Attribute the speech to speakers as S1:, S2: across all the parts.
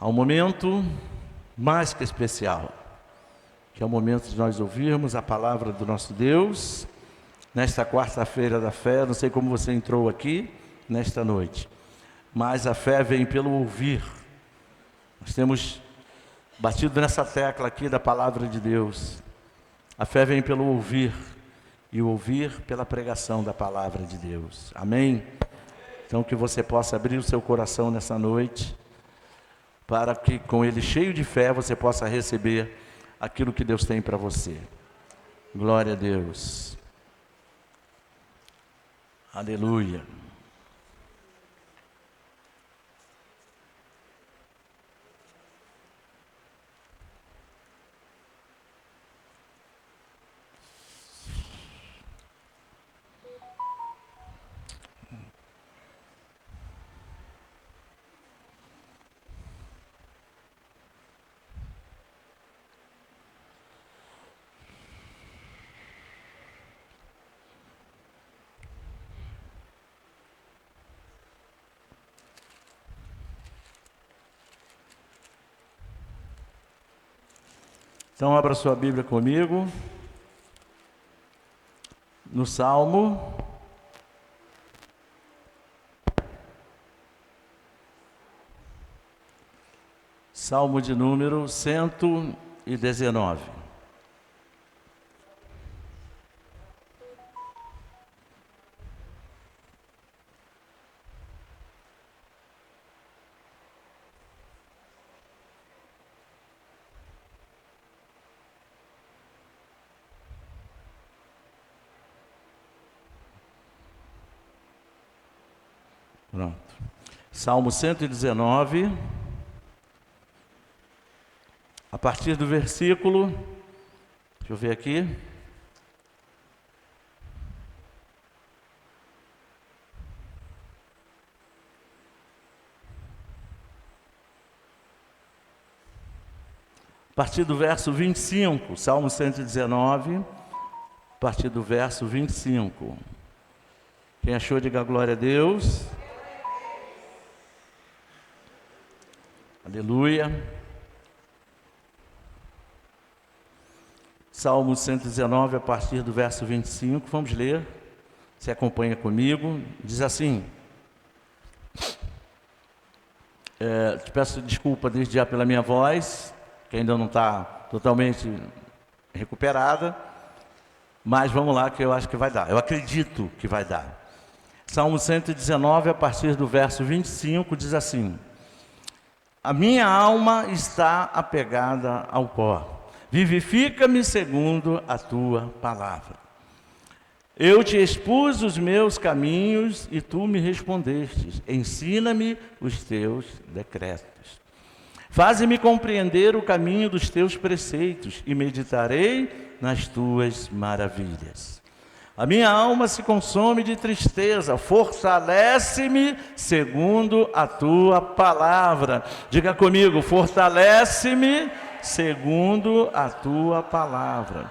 S1: Ao momento mais que especial, que é o momento de nós ouvirmos a palavra do nosso Deus, nesta quarta-feira da fé. Não sei como você entrou aqui nesta noite, mas a fé vem pelo ouvir. Nós temos batido nessa tecla aqui da palavra de Deus. A fé vem pelo ouvir, e o ouvir pela pregação da palavra de Deus. Amém? Então que você possa abrir o seu coração nessa noite, para que com ele cheio de fé você possa receber aquilo que Deus tem para você. Glória a Deus. Aleluia. Então abra sua Bíblia comigo, no Salmo de número 119. Pronto. Salmo 119, a partir do versículo, deixa eu ver aqui, a partir do verso 25, Salmo 119, a partir do verso 25. Quem achou, diga glória a Deus. Aleluia. Salmo 119, a partir do verso 25, vamos ler. Você acompanha comigo. Diz assim: te peço desculpa desde já pela minha voz, que ainda não está totalmente recuperada, mas vamos lá, que eu acho que vai dar. Eu acredito que vai dar. Salmo 119, a partir do verso 25, diz assim: a minha alma está apegada ao pó, vivifica-me segundo a tua palavra. Eu te expus os meus caminhos e tu me respondestes. Ensina-me os teus decretos. Faze-me compreender o caminho dos teus preceitos e meditarei nas tuas maravilhas. A minha alma se consome de tristeza, fortalece-me segundo a tua palavra. Diga comigo: fortalece-me segundo a tua palavra.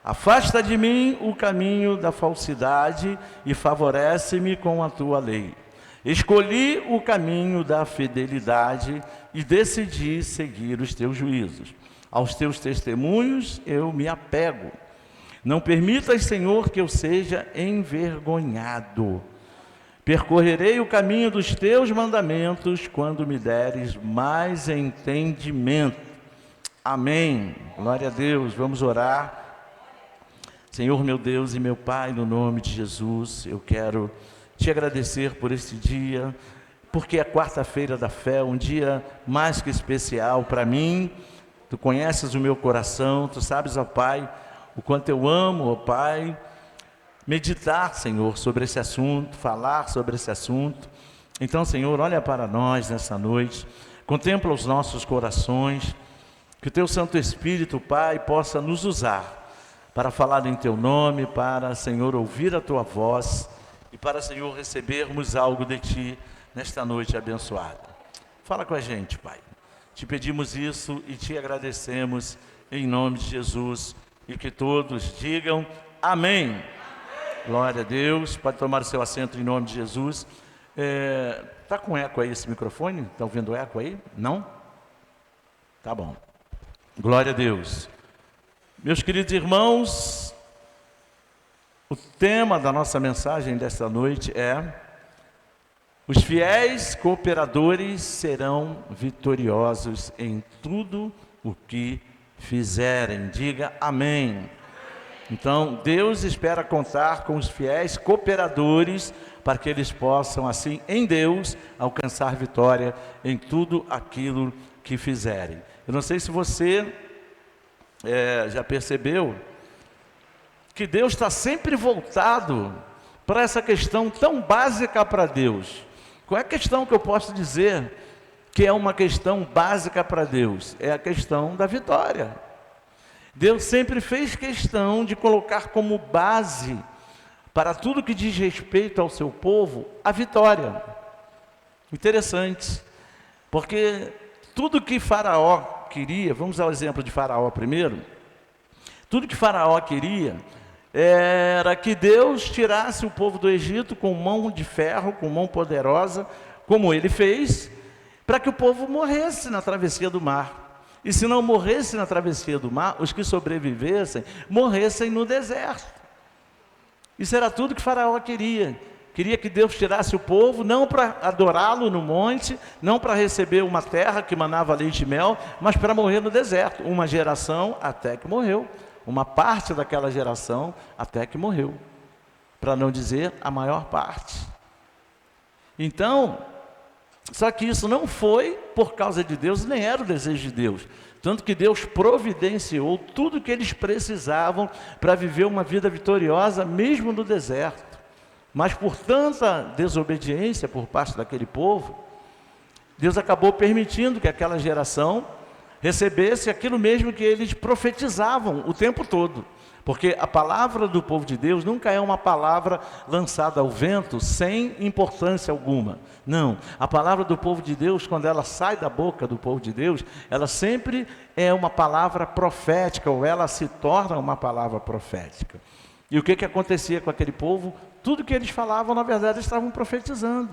S1: Afasta de mim o caminho da falsidade e favorece-me com a tua lei. Escolhi o caminho da fidelidade e decidi seguir os teus juízos. Aos teus testemunhos eu me apego. Não permitas, Senhor, que eu seja envergonhado. Percorrerei o caminho dos teus mandamentos quando me deres mais entendimento. Amém. Glória a Deus. Vamos orar. Senhor, meu Deus e meu Pai, no nome de Jesus, eu quero te agradecer por este dia, porque é quarta-feira da fé, um dia mais que especial para mim. Tu conheces o meu coração, tu sabes, ó Pai, o quanto eu amo, ó Pai, meditar, Senhor, sobre esse assunto, falar sobre esse assunto. Então, Senhor, olha para nós nessa noite, contempla os nossos corações, que o Teu Santo Espírito, Pai, possa nos usar para falar em Teu nome, para, Senhor, ouvir a Tua voz e para, Senhor, recebermos algo de Ti nesta noite abençoada. Fala com a gente, Pai. Te pedimos isso e Te agradecemos em nome de Jesus. E que todos digam amém. Glória a Deus. Pode tomar o seu assento em nome de Jesus. Tá com eco aí esse microfone? Está ouvindo eco aí? Não? Tá bom. Glória a Deus. Meus queridos irmãos, o tema da nossa mensagem desta noite é: os fiéis cooperadores serão vitoriosos em tudo o que fizerem. Diga amém. Então, Deus espera contar com os fiéis cooperadores para que eles possam, assim, em Deus, alcançar vitória em tudo aquilo que fizerem. Eu não sei se você já percebeu que Deus está sempre voltado para essa questão tão básica para Deus. Qual é a questão que eu posso dizer que é uma questão básica para Deus? É a questão da vitória. Deus sempre fez questão de colocar como base para tudo que diz respeito ao seu povo a vitória. Interessante, porque tudo que Faraó queria, vamos ao exemplo de Faraó primeiro, tudo que Faraó queria era que Deus tirasse o povo do Egito com mão de ferro, com mão poderosa, como ele fez, para que o povo morresse na travessia do mar. E se não morresse na travessia do mar, os que sobrevivessem, morressem no deserto. Isso era tudo que Faraó queria. Queria que Deus tirasse o povo, não para adorá-lo no monte, não para receber uma terra que manava leite e mel, mas para morrer no deserto. Uma geração até que morreu. Uma parte daquela geração até que morreu. Para não dizer a maior parte. Então, só que isso não foi por causa de Deus, nem era o desejo de Deus. Tanto que Deus providenciou tudo o que eles precisavam para viver uma vida vitoriosa, mesmo no deserto. Mas por tanta desobediência por parte daquele povo, Deus acabou permitindo que aquela geração recebesse aquilo mesmo que eles profetizavam o tempo todo. Porque a palavra do povo de Deus nunca é uma palavra lançada ao vento sem importância alguma. Não, a palavra do povo de Deus, quando ela sai da boca do povo de Deus, ela sempre é uma palavra profética, ou ela se torna uma palavra profética. E o que acontecia com aquele povo? Tudo que eles falavam, na verdade, eles estavam profetizando.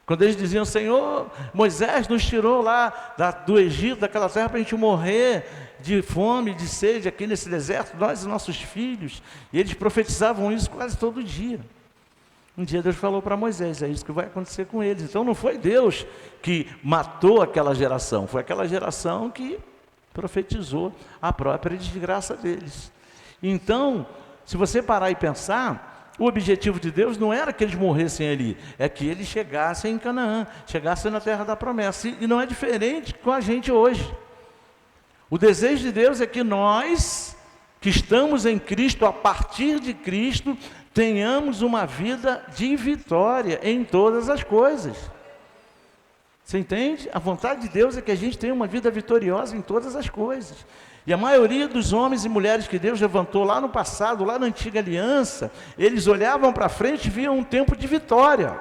S1: Quando eles diziam: Senhor, Moisés nos tirou lá do Egito, daquela terra, para a gente morrer de fome, de sede aqui nesse deserto, nós e nossos filhos. E eles profetizavam isso quase todo dia. Um dia Deus falou para Moisés: é isso que vai acontecer com eles. Então não foi Deus que matou aquela geração, foi aquela geração que profetizou a própria desgraça deles. Então, se você parar e pensar, o objetivo de Deus não era que eles morressem ali, é que eles chegassem em Canaã, chegassem na terra da promessa. E não é diferente com a gente hoje. O desejo de Deus é que nós, que estamos em Cristo, a partir de Cristo, tenhamos uma vida de vitória em todas as coisas. Você entende? A vontade de Deus é que a gente tenha uma vida vitoriosa em todas as coisas. E a maioria dos homens e mulheres que Deus levantou lá no passado, lá na antiga aliança, eles olhavam para frente e viam um tempo de vitória.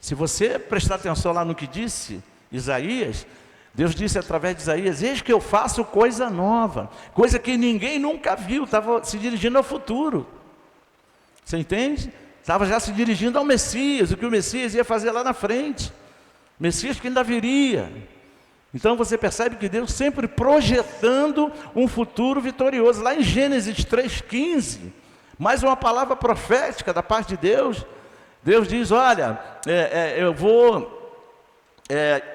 S1: Se você prestar atenção lá no que disse Isaías, Deus disse através de Isaías: eis que eu faço coisa nova, coisa que ninguém nunca viu. Estava se dirigindo ao futuro. Você entende? Estava já se dirigindo ao Messias, o que o Messias ia fazer lá na frente. Messias que ainda viria. Então você percebe que Deus sempre projetando um futuro vitorioso. Lá em Gênesis 3,15, mais uma palavra profética da parte de Deus. Deus diz: olha, eu vou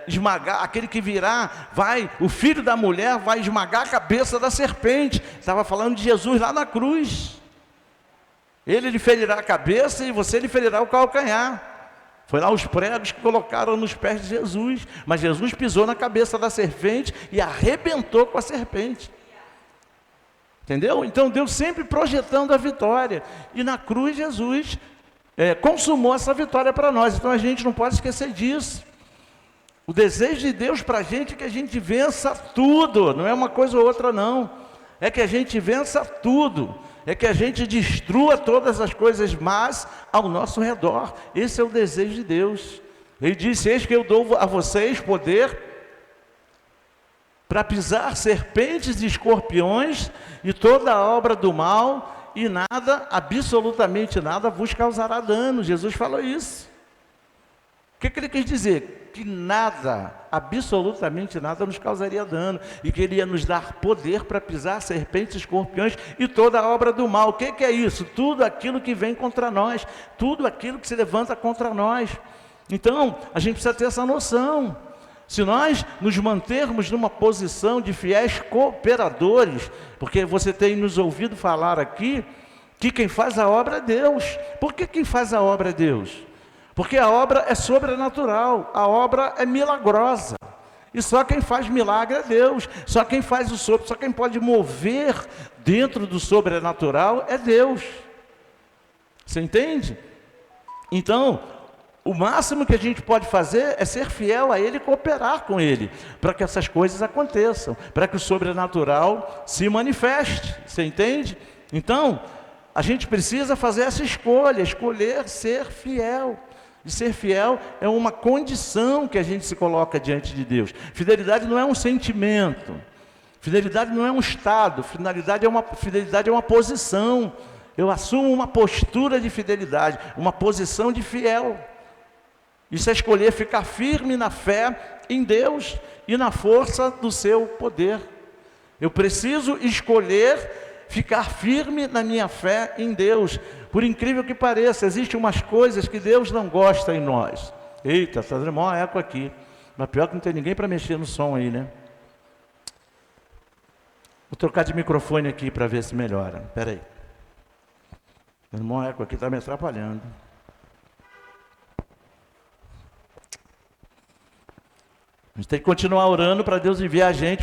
S1: esmagar, aquele que virá, o filho da mulher vai esmagar a cabeça da serpente. Estava falando de Jesus lá na cruz. Ele lhe ferirá a cabeça e você lhe ferirá o calcanhar. Foi lá os pregos que colocaram nos pés de Jesus, mas Jesus pisou na cabeça da serpente e arrebentou com a serpente. Entendeu? Então Deus sempre projetando a vitória, e na cruz Jesus consumou essa vitória para nós. Então a gente não pode esquecer disso. O desejo de Deus para a gente é que a gente vença tudo, não é uma coisa ou outra não, é que a gente vença tudo. É que a gente destrua todas as coisas más ao nosso redor. Esse é o desejo de Deus. Ele disse: eis que eu dou a vocês poder para pisar serpentes e escorpiões e toda a obra do mal, e nada, absolutamente nada, vos causará dano. Jesus falou isso. O que ele quis dizer? Que nada, absolutamente nada, nos causaria dano, e que ele ia nos dar poder para pisar serpentes, escorpiões e toda a obra do mal. O que é isso? Tudo aquilo que vem contra nós, tudo aquilo que se levanta contra nós. Então, a gente precisa ter essa noção. Se nós nos mantermos numa posição de fiéis cooperadores, porque você tem nos ouvido falar aqui, que quem faz a obra é Deus. Por que quem faz a obra é Deus? Porque a obra é sobrenatural, a obra é milagrosa. E só quem faz milagre é Deus. Só quem faz o sobre, só quem pode mover dentro do sobrenatural é Deus. Você entende? Então, o máximo que a gente pode fazer é ser fiel a Ele e cooperar com Ele, para que essas coisas aconteçam, para que o sobrenatural se manifeste. Você entende? Então, a gente precisa fazer essa escolha, escolher ser fiel. E ser fiel é uma condição que a gente se coloca diante de Deus. Fidelidade não é um sentimento, fidelidade não é um estado, fidelidade é uma posição. Eu assumo uma postura de fidelidade, uma posição de fiel. Isso é escolher ficar firme na fé em Deus e na força do seu poder. Eu preciso escolher ficar firme na minha fé em Deus. Por incrível que pareça, existem umas coisas que Deus não gosta em nós. Eita, está dando maior eco aqui. Mas pior que não tem ninguém para mexer no som aí, né? Vou trocar de microfone aqui para ver se melhora. Espera aí. Está dando maior eco aqui, está me atrapalhando. A gente tem que continuar orando para Deus enviar a gente.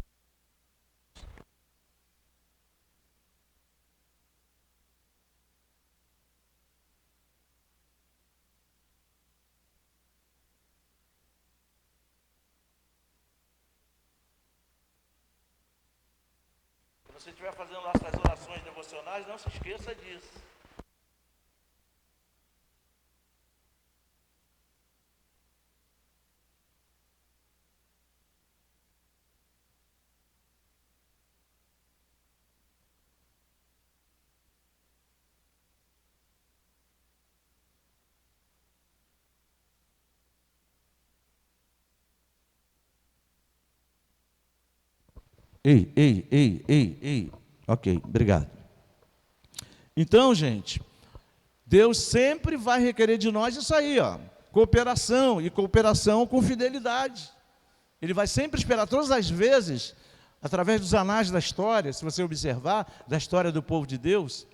S1: Se você estiver fazendo as orações devocionais, não se esqueça disso. Ei. Ok, obrigado. Então, gente, Deus sempre vai requerer de nós isso aí, ó, cooperação, e cooperação com fidelidade. Ele vai sempre esperar, todas as vezes, através dos anais da história, se você observar, da história do povo de Deus,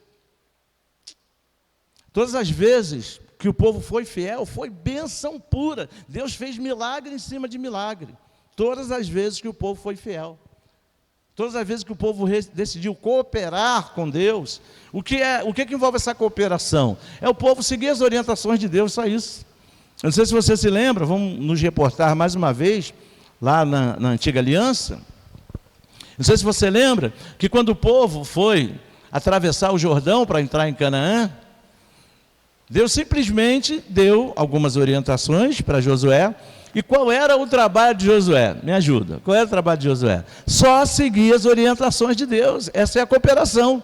S1: todas as vezes que o povo foi fiel, foi bênção pura. Deus fez milagre em cima de milagre. Todas as vezes que o povo foi fiel. Todas as vezes que o povo decidiu cooperar com Deus, o que envolve essa cooperação? É o povo seguir as orientações de Deus, só isso. Eu não sei se você se lembra, vamos nos reportar mais uma vez, lá na Antiga Aliança. Não sei se você lembra, que quando o povo foi atravessar o Jordão para entrar em Canaã, Deus simplesmente deu algumas orientações para Josué. E qual era o trabalho de Josué? Me ajuda. Qual era o trabalho de Josué? Só seguir as orientações de Deus. Essa é a cooperação.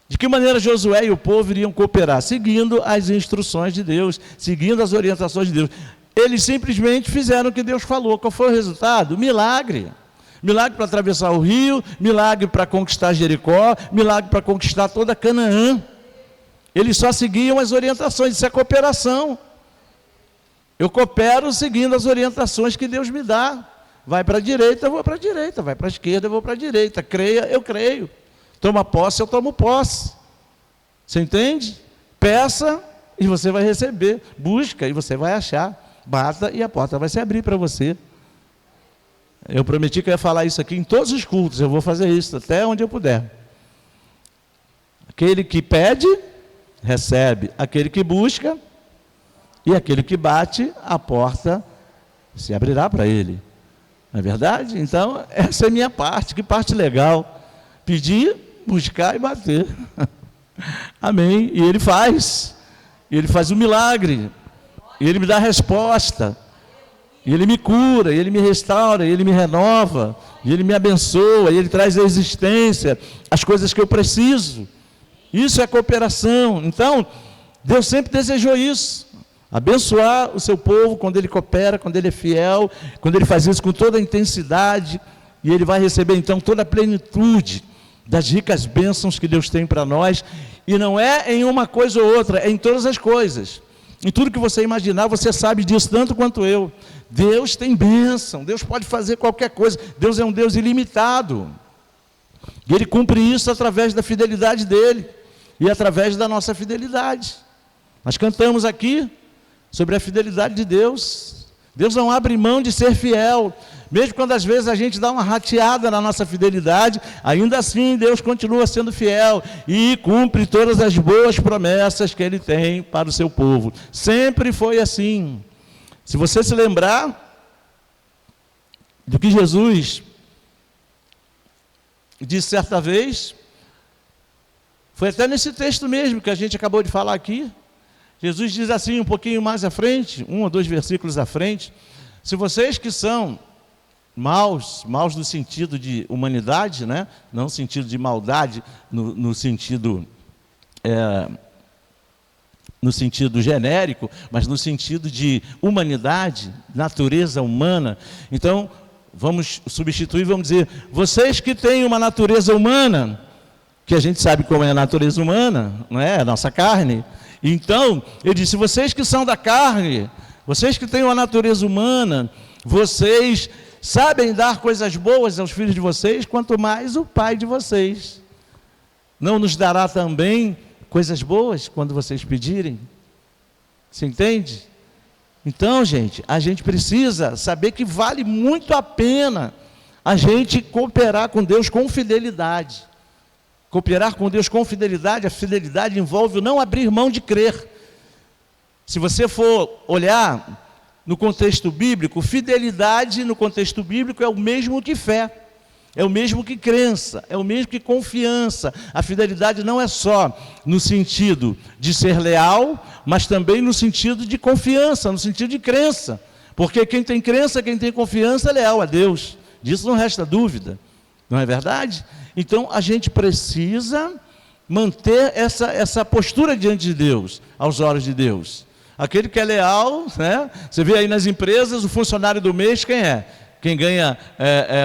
S1: De que maneira Josué e o povo iriam cooperar? Seguindo as instruções de Deus, seguindo as orientações de Deus. Eles simplesmente fizeram o que Deus falou. Qual foi o resultado? Milagre. Milagre para atravessar o rio, milagre para conquistar Jericó, milagre para conquistar toda Canaã. Eles só seguiam as orientações. Isso é cooperação. Eu coopero seguindo as orientações que Deus me dá. Vai para a direita, eu vou para a direita. Vai para a esquerda, eu vou para a direita. Creia, eu creio. Toma posse, eu tomo posse. Você entende? Peça e você vai receber. Busca e você vai achar. Bata e a porta vai se abrir para você. Eu prometi que eu ia falar isso aqui em todos os cultos. Eu vou fazer isso até onde eu puder. Aquele que pede, recebe. Aquele que busca, e aquele que bate, a porta se abrirá para ele. Não é verdade? Então, essa é a minha parte. Que parte legal. Pedir, buscar e bater. Amém. E ele faz. Ele faz um milagre. E ele me dá a resposta. E ele me cura, e ele me restaura, e ele me renova, e ele me abençoa, e ele traz à existência as coisas que eu preciso.
S2: Isso é cooperação. Então, Deus sempre desejou isso. Abençoar o seu povo quando ele coopera, quando ele é fiel, quando ele faz isso com toda a intensidade, e ele vai receber então toda a plenitude das ricas bênçãos que Deus tem para nós, e não é em uma coisa ou outra, é em todas as coisas. Em tudo que você imaginar, você sabe disso tanto quanto eu. Deus tem bênção, Deus pode fazer qualquer coisa, Deus é um Deus ilimitado. E Ele cumpre isso através da fidelidade dEle, e através da nossa fidelidade. Nós cantamos aqui sobre a fidelidade de Deus. Deus não abre mão de ser fiel, mesmo quando às vezes a gente dá uma rateada na nossa fidelidade, ainda assim Deus continua sendo fiel e cumpre todas as boas promessas que Ele tem para o seu povo. Sempre foi assim. Se você se lembrar do que Jesus disse certa vez, foi até nesse texto mesmo que a gente acabou de falar aqui. Jesus diz assim, um pouquinho mais à frente, 1 ou 2 versículos à frente: se vocês que são maus no sentido de humanidade, né? Não no sentido de maldade, no sentido genérico, mas no sentido de humanidade, natureza humana. Então, vamos substituir, vamos dizer, vocês que têm uma natureza humana, que a gente sabe como é a natureza humana, não é? A nossa carne. Então, ele disse, vocês que são da carne, vocês que têm uma natureza humana, vocês sabem dar coisas boas aos filhos de vocês, quanto mais o Pai de vocês não nos dará também coisas boas quando vocês pedirem? Você entende? Então, gente, a gente precisa saber que vale muito a pena a gente cooperar com Deus com fidelidade. Cooperar com Deus com fidelidade, a fidelidade envolve o não abrir mão de crer. Se você for olhar no contexto bíblico, fidelidade no contexto bíblico é o mesmo que fé, é o mesmo que crença, é o mesmo que confiança. A fidelidade não é só no sentido de ser leal, mas também no sentido de confiança, no sentido de crença. Porque quem tem crença, quem tem confiança é leal a Deus. Disso não resta dúvida, não é verdade? Então, a gente precisa manter essa postura diante de Deus, aos olhos de Deus. Aquele que é leal, né? Você vê aí nas empresas, o funcionário do mês, quem é? Quem ganha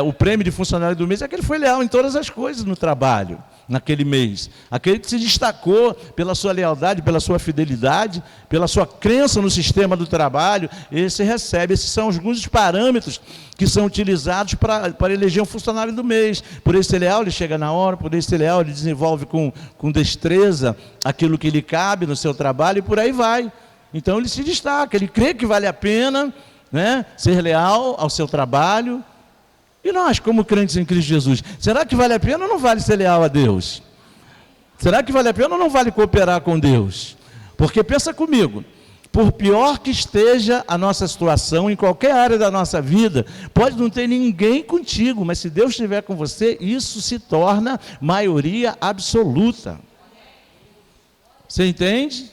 S2: o prêmio de funcionário do mês é aquele que foi leal em todas as coisas no trabalho, naquele mês. Aquele que se destacou pela sua lealdade, pela sua fidelidade, pela sua crença no sistema do trabalho, esse recebe. Esses são alguns dos parâmetros que são utilizados para eleger um funcionário do mês. Por ele ser leal, ele chega na hora, por ele ser leal, ele desenvolve com destreza aquilo que lhe cabe no seu trabalho e por aí vai. Então ele se destaca, ele crê que vale a pena, né, ser leal ao seu trabalho. E nós, como crentes em Cristo Jesus, será que vale a pena ou não vale ser leal a Deus? Será que vale a pena ou não vale cooperar com Deus? Porque pensa comigo, por pior que esteja a nossa situação, em qualquer área da nossa vida, pode não ter ninguém contigo, mas se Deus estiver com você, isso se torna maioria absoluta. Você entende?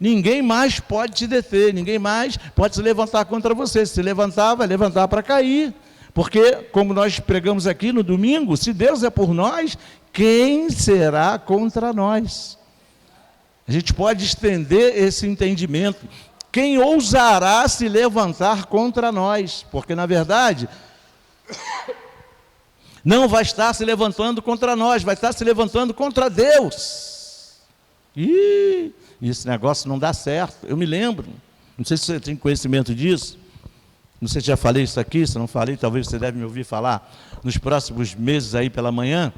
S2: Ninguém mais pode te deter, ninguém mais pode se levantar contra você. Se levantar, vai levantar para cair. Porque, como nós pregamos aqui no domingo, se Deus é por nós, quem será contra nós? A gente pode estender esse entendimento. Quem ousará se levantar contra nós? Porque, na verdade, não vai estar se levantando contra nós, vai estar se levantando contra Deus. E esse negócio não dá certo. Eu me lembro, não sei se você tem conhecimento disso, não sei se já falei isso aqui, se não falei, talvez você deve me ouvir falar nos próximos meses aí pela manhã.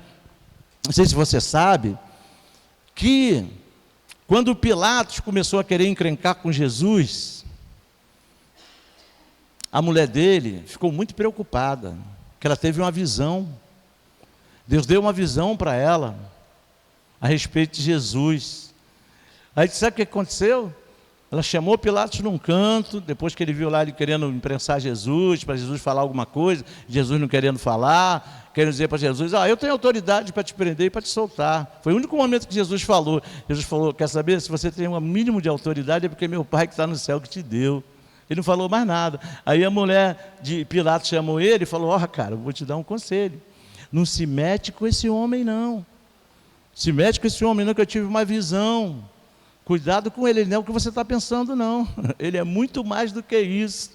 S2: Não sei se você sabe que quando Pilatos começou a querer encrencar com Jesus, a mulher dele ficou muito preocupada, porque ela teve uma visão. Deus deu uma visão para ela a respeito de Jesus. Aí sabe o que aconteceu? Ela chamou Pilatos num canto, depois que ele viu lá ele querendo imprensar Jesus, para Jesus falar alguma coisa, Jesus não querendo falar, querendo dizer para Jesus, eu tenho autoridade para te prender e para te soltar. Foi o único momento que Jesus falou. Jesus falou, quer saber, se você tem um mínimo de autoridade, é porque meu Pai que está no céu que te deu. Ele não falou mais nada. Aí a mulher de Pilatos chamou ele e falou, cara, eu vou te dar um conselho. Não se mete com esse homem não. Se mete com esse homem não, que eu tive uma visão. Cuidado com ele, ele não é o que você está pensando, não. Ele é muito mais do que isso.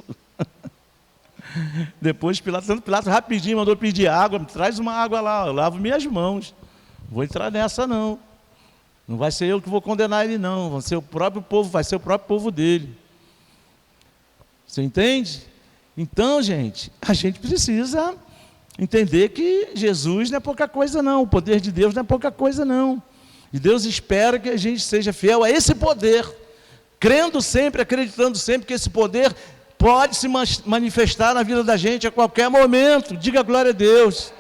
S2: Depois Pilatos rapidinho mandou pedir água, traz uma água lá, eu lavo minhas mãos. Vou entrar nessa não. Não vai ser eu que vou condenar ele não, vai ser o próprio povo, vai ser o próprio povo dele. Você entende? Então, gente, a gente precisa entender que Jesus não é pouca coisa não, o poder de Deus não é pouca coisa não. E Deus espera que a gente seja fiel a esse poder, crendo sempre, acreditando sempre que esse poder pode se manifestar na vida da gente a qualquer momento. Diga glória a Deus.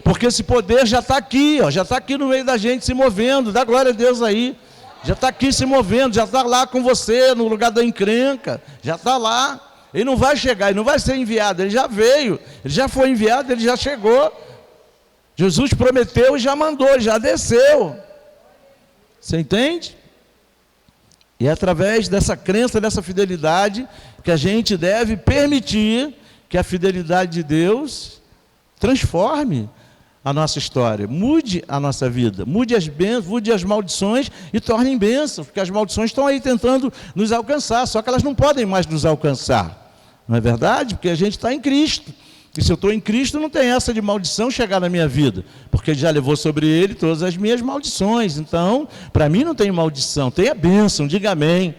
S2: Porque esse poder já está aqui, ó, já está aqui no meio da gente se movendo. Dá glória a Deus aí. Já está aqui se movendo, já está lá com você no lugar da encrenca. Já está lá. Ele não vai chegar, ele não vai ser enviado, ele já veio. Ele já foi enviado, ele já chegou. Jesus prometeu e já mandou, ele já desceu. Você entende? E é através dessa crença, dessa fidelidade, que a gente deve permitir que a fidelidade de Deus transforme a nossa história, mude a nossa vida, mude as bênçãos, mude as maldições e torne em bênçãos, porque as maldições estão aí tentando nos alcançar, só que elas não podem mais nos alcançar. Não é verdade? Porque a gente está em Cristo. E se eu estou em Cristo, não tem essa de maldição chegar na minha vida, porque Ele já levou sobre Ele todas as minhas maldições. Então, para mim não tem maldição, tem a bênção, diga amém.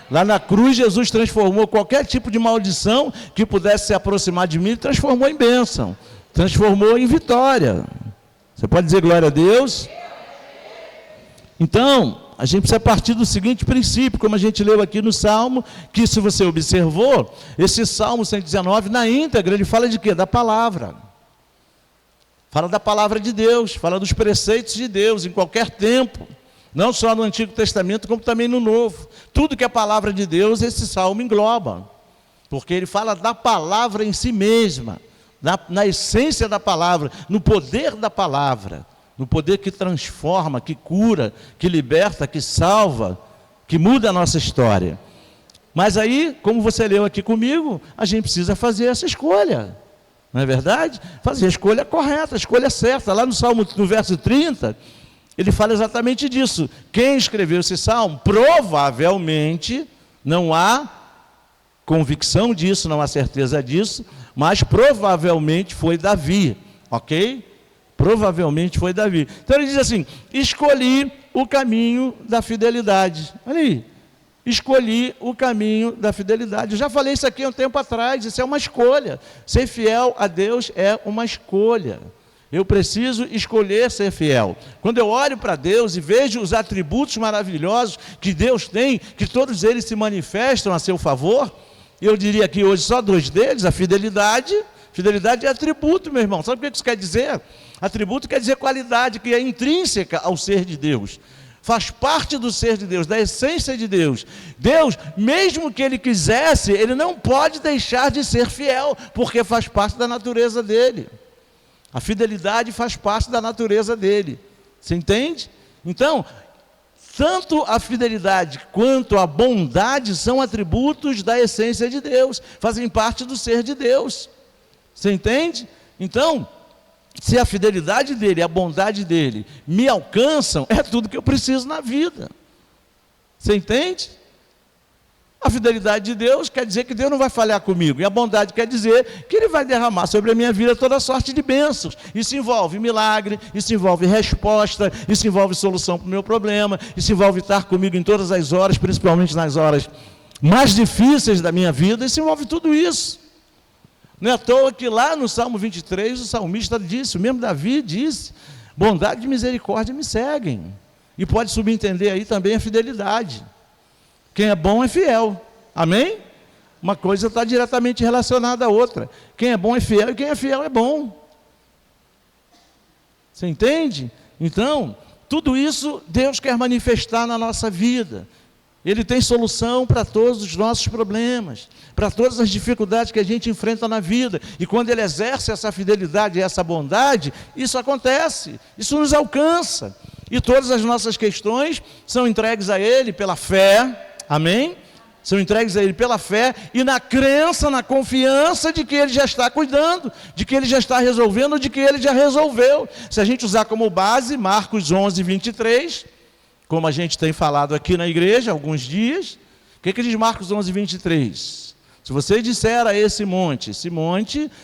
S2: Lá na cruz, Jesus transformou qualquer tipo de maldição que pudesse se aproximar de mim, transformou em bênção, transformou em vitória. Você pode dizer glória a Deus? Então, a gente precisa partir do seguinte princípio, como a gente leu aqui no Salmo, que se você observou, esse Salmo 119, na íntegra, ele fala de quê? Da palavra. Fala da palavra de Deus, fala dos preceitos de Deus, em qualquer tempo. Não só no Antigo Testamento, como também no Novo. Tudo que é palavra de Deus, esse Salmo engloba. Porque ele fala da palavra em si mesma, na essência da palavra, no poder da palavra. No poder que transforma, que cura, que liberta, que salva, que muda a nossa história. Mas aí, como você leu aqui comigo, a gente precisa fazer essa escolha. Não é verdade? Fazer a escolha correta, a escolha certa. Lá no Salmo, no verso 30, ele fala exatamente disso. Quem escreveu esse Salmo, provavelmente, não há convicção disso, não há certeza disso, mas provavelmente foi Davi, ok? Provavelmente foi Davi. Então ele diz assim, escolhi o caminho da fidelidade. Olha aí, escolhi o caminho da fidelidade. Eu já falei isso aqui há um tempo atrás, isso é uma escolha. Ser fiel a Deus é uma escolha. Eu preciso escolher ser fiel. Quando eu olho para Deus e vejo os atributos maravilhosos que Deus tem, que todos eles se manifestam a seu favor, eu diria aqui hoje só 2 deles, a fidelidade. Fidelidade é atributo, meu irmão. Sabe o que isso quer dizer? Atributo quer dizer qualidade que é intrínseca ao ser de Deus. Faz parte do ser de Deus, da essência de Deus. Deus, mesmo que Ele quisesse, Ele não pode deixar de ser fiel, porque faz parte da natureza dEle. A fidelidade faz parte da natureza dEle. Você entende? Então, tanto a fidelidade quanto a bondade são atributos da essência de Deus, fazem parte do ser de Deus. Você entende? Então, se a fidelidade dele, a bondade dele me alcançam, é tudo que eu preciso na vida. Você entende? A fidelidade de Deus quer dizer que Deus não vai falhar comigo. E a bondade quer dizer que Ele vai derramar sobre a minha vida toda sorte de bênçãos. Isso envolve milagre, isso envolve resposta, isso envolve solução para o meu problema, isso envolve estar comigo em todas as horas, principalmente nas horas mais difíceis da minha vida, isso envolve tudo isso. Não é à toa que lá no Salmo 23, o salmista disse, o mesmo Davi disse, bondade e misericórdia me seguem. E pode subentender aí também a fidelidade. Quem é bom é fiel. Amém? Uma coisa está diretamente relacionada à outra. Quem é bom é fiel e quem é fiel é bom. Você entende? Então, tudo isso Deus quer manifestar na nossa vida. Ele tem solução para todos os nossos problemas, para todas as dificuldades que a gente enfrenta na vida. E quando Ele exerce essa fidelidade e essa bondade, isso acontece, isso nos alcança. E todas as nossas questões são entregues a Ele pela fé, amém? São entregues a Ele pela fé e na crença, na confiança de que Ele já está cuidando, de que Ele já está resolvendo, de que Ele já resolveu. Se a gente usar como base Marcos 11, 23, como a gente tem falado aqui na igreja há alguns dias, o que diz Marcos 11, 23? Se você disser a esse monte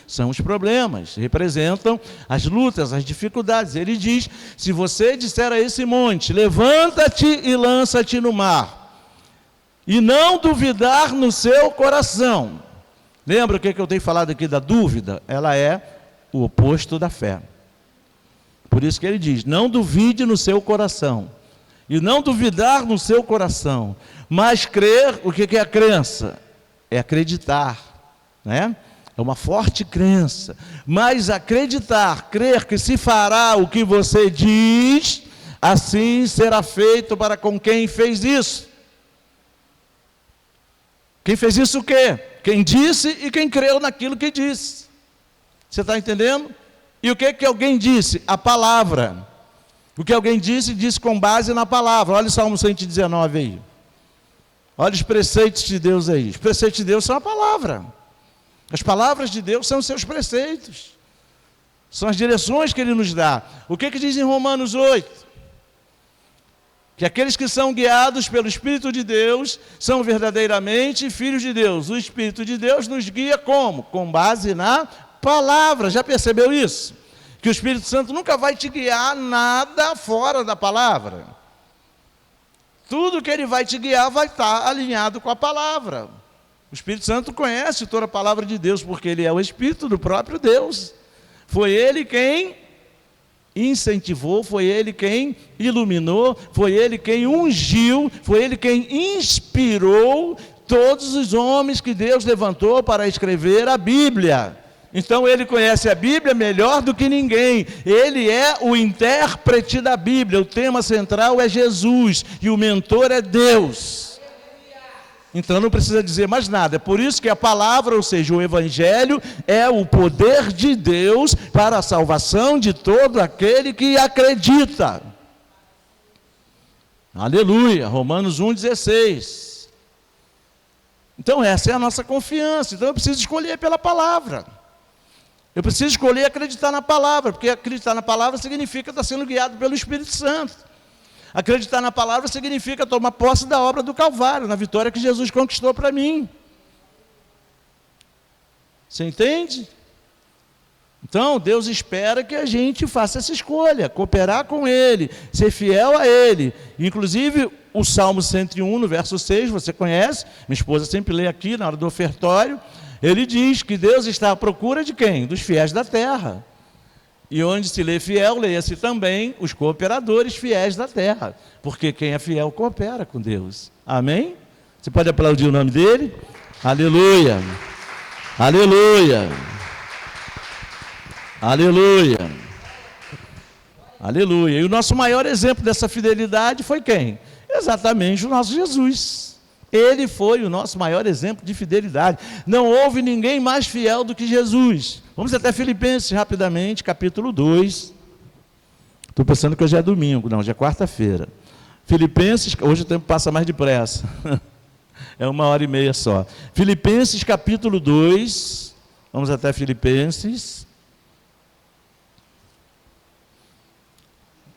S2: são os problemas, representam as lutas, as dificuldades. Ele diz, se você disser a esse monte, levanta-te e lança-te no mar, e não duvidar no seu coração. Lembra o que eu tenho falado aqui da dúvida? Ela é o oposto da fé. Por isso que ele diz, não duvide no seu coração. E não duvidar no seu coração, mas crer, o que é a crença? É acreditar, né? É uma forte crença. Mas acreditar, crer que se fará o que você diz, assim será feito para com quem fez isso. Quem fez isso o quê? Quem disse e quem creu naquilo que disse. Você está entendendo? E o que alguém disse? A palavra. O que alguém disse com base na palavra. Olha o Salmo 119 aí. Olha os preceitos de Deus aí. Os preceitos de Deus são a palavra. As palavras de Deus são os seus preceitos. São as direções que Ele nos dá. O que diz em Romanos 8? Que aqueles que são guiados pelo Espírito de Deus são verdadeiramente filhos de Deus. O Espírito de Deus nos guia como? Com base na palavra. Já percebeu isso? Que o Espírito Santo nunca vai te guiar nada fora da palavra. Tudo que Ele vai te guiar vai estar alinhado com a palavra. O Espírito Santo conhece toda a palavra de Deus, porque Ele é o Espírito do próprio Deus. Foi Ele quem incentivou, foi Ele quem iluminou, foi Ele quem ungiu, foi Ele quem inspirou todos os homens que Deus levantou para escrever a Bíblia. Então Ele conhece a Bíblia melhor do que ninguém. Ele é o intérprete da Bíblia. O tema central é Jesus e o mentor é Deus. Então não precisa dizer mais nada. É por isso que a palavra, ou seja, o Evangelho, é o poder de Deus para a salvação de todo aquele que acredita. Aleluia. Romanos 1,16. Então essa é a nossa confiança. Então eu preciso escolher pela palavra. Eu preciso escolher acreditar na palavra, porque acreditar na palavra significa estar sendo guiado pelo Espírito Santo. Acreditar na palavra significa tomar posse da obra do Calvário, na vitória que Jesus conquistou para mim. Você entende? Então, Deus espera que a gente faça essa escolha, cooperar com Ele, ser fiel a Ele. Inclusive, o Salmo 101, no verso 6, você conhece, minha esposa sempre lê aqui na hora do ofertório. Ele diz que Deus está à procura de quem? Dos fiéis da terra. E onde se lê fiel, leia-se também os cooperadores fiéis da terra. Porque quem é fiel coopera com Deus. Amém? Você pode aplaudir o nome dele? Aleluia! Aleluia! Aleluia! Aleluia! E o nosso maior exemplo dessa fidelidade foi quem? Exatamente o nosso Jesus. Ele foi o nosso maior exemplo de fidelidade. Não houve ninguém mais fiel do que Jesus. Vamos até Filipenses rapidamente, capítulo 2. Estou pensando que hoje é domingo, não, hoje é quarta-feira. Filipenses, hoje o tempo passa mais depressa. É 1h30 só. Filipenses, capítulo 2. Vamos até Filipenses.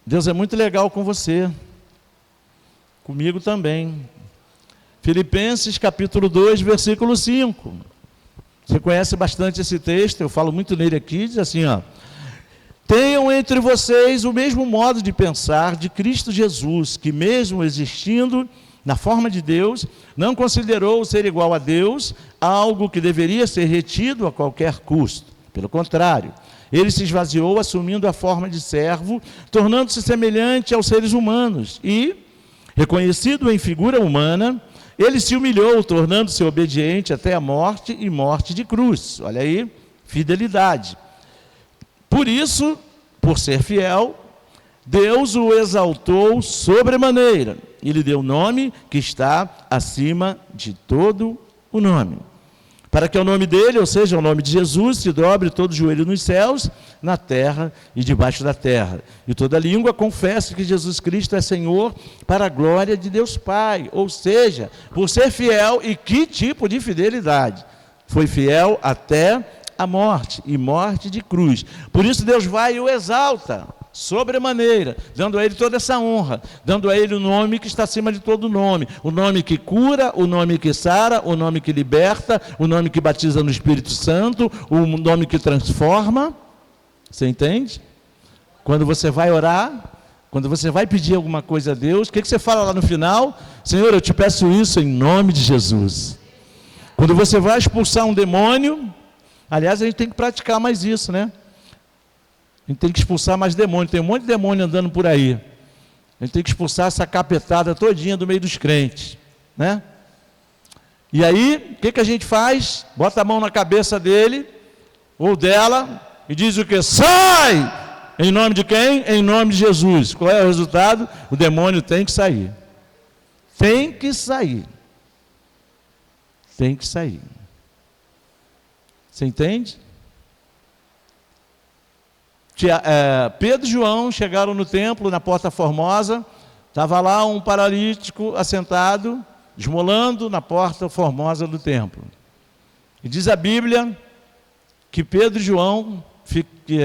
S2: Deus é muito legal com você. Comigo também. Filipenses capítulo 2, versículo 5. Você conhece bastante esse texto, eu falo muito nele aqui, diz assim, ó. Tenham entre vocês o mesmo modo de pensar de Cristo Jesus, que mesmo existindo na forma de Deus, não considerou ser igual a Deus algo que deveria ser retido a qualquer custo. Pelo contrário, ele se esvaziou assumindo a forma de servo, tornando-se semelhante aos seres humanos e, reconhecido em figura humana, ele se humilhou, tornando-se obediente até a morte e morte de cruz. Olha aí, fidelidade. Por isso, por ser fiel, Deus o exaltou sobremaneira e lhe deu o nome que está acima de todo o nome. para que o nome dele, ou seja, o nome de Jesus, se dobre todo joelho nos céus, na terra e debaixo da terra. E toda língua confesse que Jesus Cristo é Senhor, para a glória de Deus Pai. Ou seja, por ser fiel, e que tipo de fidelidade? Foi fiel até a morte, e morte de cruz. Por isso Deus vai e o exalta, sobremaneira, dando a ele toda essa honra, dando a ele o nome que está acima de todo nome, o nome que cura, o nome que sara, o nome que liberta, o nome que batiza no Espírito Santo, o nome que transforma. Você entende? Quando você vai orar, quando você vai pedir alguma coisa a Deus, o que você fala lá no final? Senhor, eu te peço isso em nome de Jesus. Quando você vai expulsar um demônio, aliás, a gente tem que praticar mais isso, né? A gente tem que expulsar mais demônio. Tem um monte de demônio andando por aí. A gente tem que expulsar essa capetada todinha do meio dos crentes, né? E aí, o que a gente faz? Bota a mão na cabeça dele ou dela e diz o quê? Sai! Em nome de quem? Em nome de Jesus. Qual é o resultado? O demônio tem que sair. Tem que sair. Tem que sair. Você entende? Pedro e João chegaram no templo, na Porta Formosa, estava lá um paralítico assentado, esmolando na Porta Formosa do templo. E diz a Bíblia que Pedro e João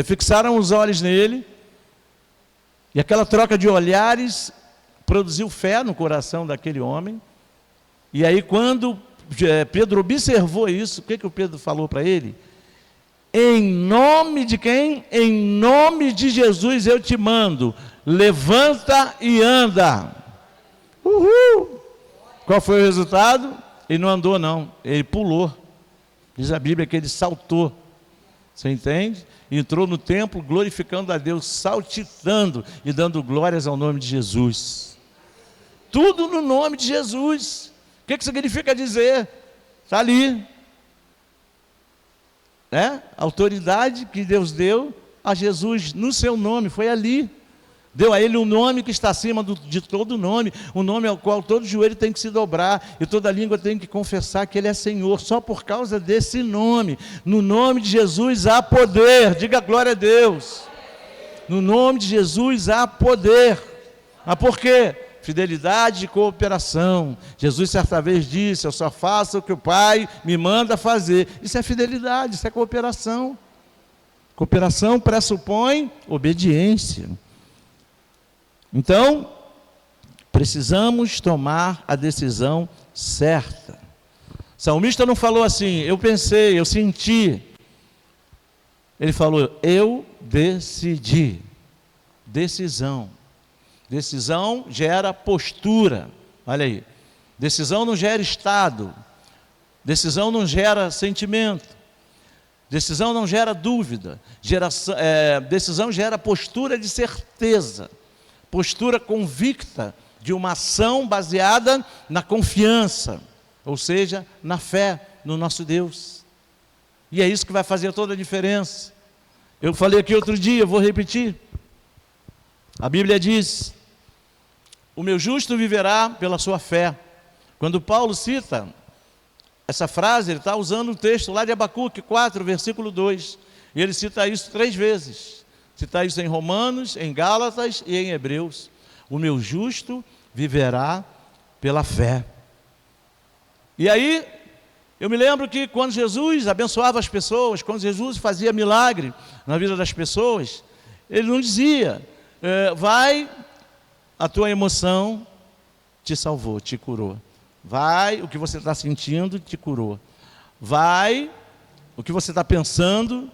S2: fixaram os olhos nele, e aquela troca de olhares produziu fé no coração daquele homem. E aí quando Pedro observou isso, o que o Pedro falou para ele? Em nome de quem? Em nome de Jesus eu te mando, levanta e anda. Uhul! Qual foi o resultado? Ele não andou não, ele pulou. Diz a Bíblia que ele saltou. Você entende? Entrou no templo glorificando a Deus, saltitando e dando glórias ao nome de Jesus. Tudo no nome de Jesus. O que significa dizer? Está ali. A autoridade que Deus deu a Jesus no seu nome, foi ali. Deu a ele um nome que está acima de todo nome, um nome ao qual todo joelho tem que se dobrar, e toda língua tem que confessar que ele é Senhor, só por causa desse nome. No nome de Jesus há poder, diga glória a Deus. No nome de Jesus há poder. Mas por quê? Fidelidade e cooperação. Jesus certa vez disse, eu só faço o que o Pai me manda fazer. Isso é fidelidade, isso é cooperação. Cooperação pressupõe obediência. Então, precisamos tomar a decisão certa. O salmista não falou assim, eu pensei, eu senti. Ele falou, eu decidi. Decisão. Decisão gera postura, olha aí. Decisão não gera estado. Decisão não gera sentimento. Decisão não gera dúvida. Decisão gera postura de certeza. Postura convicta de uma ação baseada na confiança, ou seja, na fé no nosso Deus. E é isso que vai fazer toda a diferença. Eu falei aqui outro dia, eu vou repetir. A Bíblia diz, o meu justo viverá pela sua fé. Quando Paulo cita essa frase, ele está usando o texto lá de Abacuque 4, versículo 2. E ele cita isso 3 vezes. Cita isso em Romanos, em Gálatas e em Hebreus. O meu justo viverá pela fé. E aí, eu me lembro que quando Jesus abençoava as pessoas, quando Jesus fazia milagre na vida das pessoas, ele não dizia, vai, a tua emoção te salvou, te curou. Vai, o que você está sentindo te curou. Vai, o que você está pensando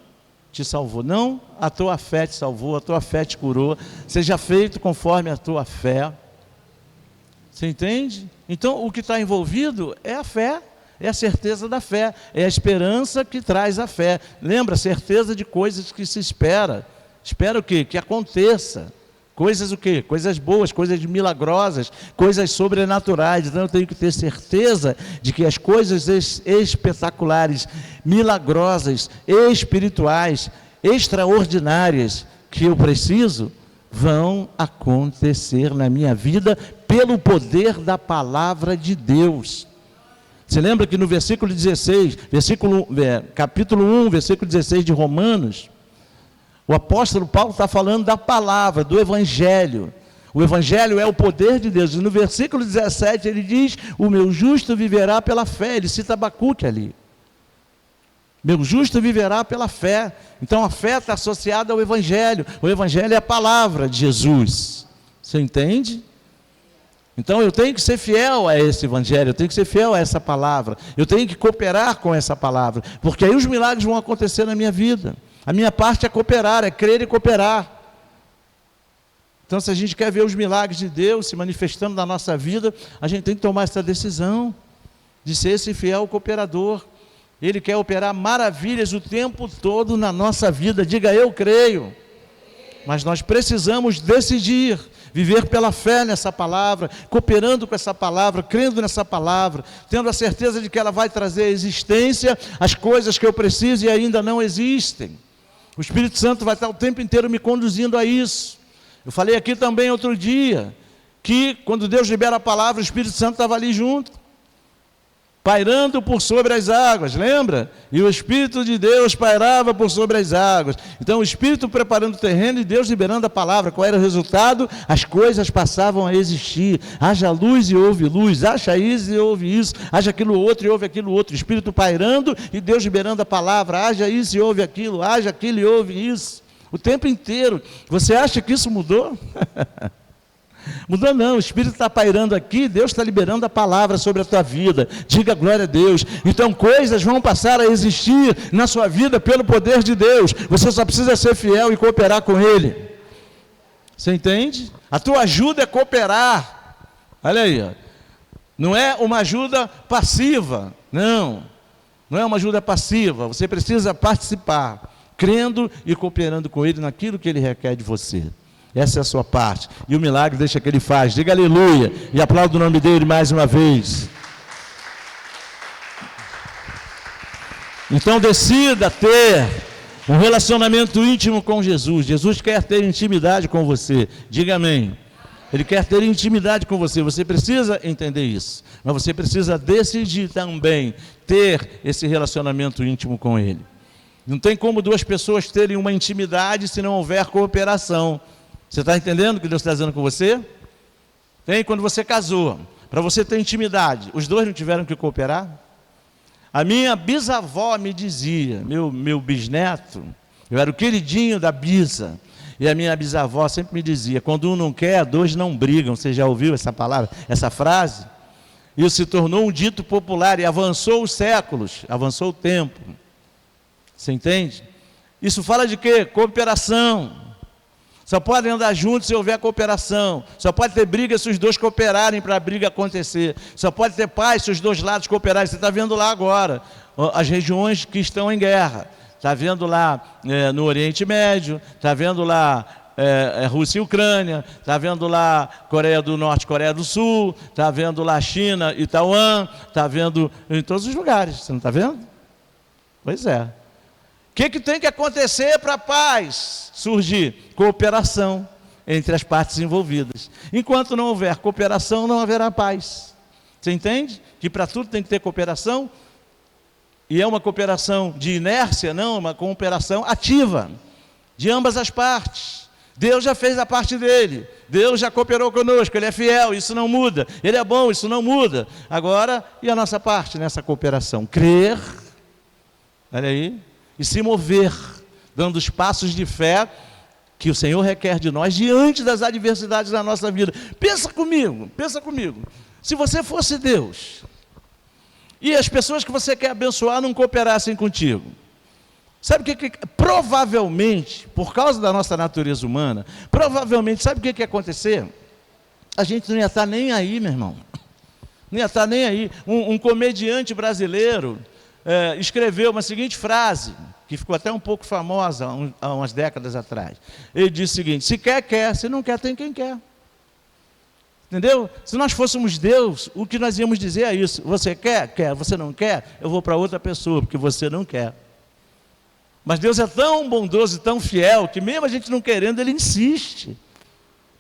S2: te salvou. Não, a tua fé te salvou, a tua fé te curou. Seja feito conforme a tua fé. Você entende? Então, o que está envolvido é a fé, é a certeza da fé, é a esperança que traz a fé. Lembra, certeza de coisas que se espera. Espera o quê? Que aconteça. Coisas o quê? Coisas boas, coisas milagrosas, coisas sobrenaturais. Então eu tenho que ter certeza de que as coisas espetaculares, milagrosas, espirituais, extraordinárias que eu preciso, vão acontecer na minha vida pelo poder da palavra de Deus. Você lembra que no versículo 16, capítulo 1, versículo 16 de Romanos, o apóstolo Paulo está falando da palavra, do evangelho. O evangelho é o poder de Deus. E no versículo 17 ele diz: o meu justo viverá pela fé. Ele cita Abacuque ali. Meu justo viverá pela fé. Então a fé está associada ao evangelho. O evangelho é a palavra de Jesus. Você entende? Então eu tenho que ser fiel a esse evangelho, eu tenho que ser fiel a essa palavra, eu tenho que cooperar com essa palavra, porque aí os milagres vão acontecer na minha vida. A minha parte é cooperar, é crer e cooperar. Então, se a gente quer ver os milagres de Deus se manifestando na nossa vida, a gente tem que tomar essa decisão de ser esse fiel cooperador. Ele quer operar maravilhas o tempo todo na nossa vida. Diga: eu creio. Mas nós precisamos decidir viver pela fé nessa palavra, cooperando com essa palavra, crendo nessa palavra, tendo a certeza de que ela vai trazer à existência as coisas que eu preciso e ainda não existem. O Espírito Santo vai estar o tempo inteiro me conduzindo a isso. Eu falei aqui também outro dia, que quando Deus libera a palavra, o Espírito Santo estava ali junto, pairando por sobre as águas, lembra? E o Espírito de Deus pairava por sobre as águas. Então o Espírito preparando o terreno e Deus liberando a palavra. Qual era o resultado? As coisas passavam a existir. Haja luz e houve luz, haja isso e houve isso, haja aquilo outro e houve aquilo outro. O Espírito pairando e Deus liberando a palavra. Haja isso e houve aquilo, haja aquilo e houve isso. O tempo inteiro. Você acha que isso mudou? Mudou não, o Espírito está pairando aqui, Deus está liberando a palavra sobre a tua vida. Diga glória a Deus. Então coisas vão passar a existir na sua vida pelo poder de Deus. Você só precisa ser fiel e cooperar com Ele. Você entende? A tua ajuda é cooperar. Olha aí, ó. Não é uma ajuda passiva, não é uma ajuda passiva. Você precisa participar, crendo e cooperando com Ele naquilo que Ele requer de você. Essa é a sua parte. E o milagre deixa que Ele faz. Diga aleluia. E aplauda o nome dEle mais uma vez. Então decida ter um relacionamento íntimo com Jesus. Jesus quer ter intimidade com você. Diga amém. Ele quer ter intimidade com você. Você precisa entender isso. Mas você precisa decidir também ter esse relacionamento íntimo com Ele. Não tem como duas pessoas terem uma intimidade se não houver cooperação. Você está entendendo o que Deus está dizendo com você? Tem, quando você casou, para você ter intimidade, os dois não tiveram que cooperar? A minha bisavó me dizia, meu bisneto, eu era o queridinho da bisa, e a minha bisavó sempre me dizia: quando um não quer, dois não brigam. Você já ouviu essa palavra, essa frase? Isso se tornou um dito popular e avançou os séculos, avançou o tempo. Você entende? Isso fala de quê? Cooperação. Só podem andar juntos se houver cooperação. Só pode ter briga se os dois cooperarem para a briga acontecer. Só pode ter paz se os dois lados cooperarem. Você está vendo lá agora as regiões que estão em guerra. Está vendo lá no Oriente Médio, está vendo lá Rússia e Ucrânia, está vendo lá Coreia do Norte, Coreia do Sul, está vendo lá China e Taiwan, está vendo em todos os lugares. Você não está vendo? Pois é. O que tem que acontecer para a paz surgir? Cooperação entre as partes envolvidas. Enquanto não houver cooperação, não haverá paz. Você entende? Que para tudo tem que ter cooperação. E é uma cooperação de inércia, não, é uma cooperação ativa, de ambas as partes. Deus já fez a parte dele. Deus já cooperou conosco, Ele é fiel, isso não muda. Ele é bom, isso não muda. Agora, e a nossa parte nessa cooperação? Crer, olha aí, e se mover, dando os passos de fé que o Senhor requer de nós diante das adversidades da nossa vida. Pensa comigo. Se você fosse Deus e as pessoas que você quer abençoar não cooperassem contigo, sabe o que provavelmente, por causa da nossa natureza humana, provavelmente, sabe o que ia acontecer? A gente não ia estar nem aí, meu irmão. Não ia estar nem aí. Um comediante brasileiro escreveu uma seguinte frase, que ficou até um pouco famosa há umas décadas atrás. Ele disse o seguinte: se quer, quer, se não quer, tem quem quer. Entendeu? Se nós fôssemos Deus, o que nós íamos dizer é isso: você quer? Quer. Você não quer? Eu vou para outra pessoa, porque você não quer. Mas Deus é tão bondoso e tão fiel, que mesmo a gente não querendo, Ele insiste.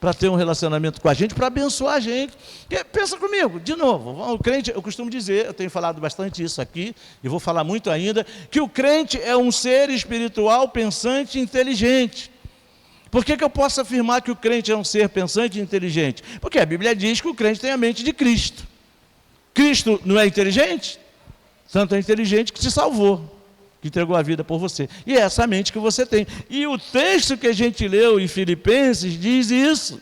S2: para ter um relacionamento com a gente, para abençoar a gente. Porque, pensa comigo, de novo, o crente, eu costumo dizer, eu tenho falado bastante isso aqui, e vou falar muito ainda, que o crente é um ser espiritual, pensante e inteligente. Por que eu posso afirmar que o crente é um ser pensante e inteligente? Porque a Bíblia diz que o crente tem a mente de Cristo. Cristo não é inteligente? Tanto é inteligente que te salvou, que entregou a vida por você. E é essa mente que você tem. E o texto que a gente leu em Filipenses diz isso.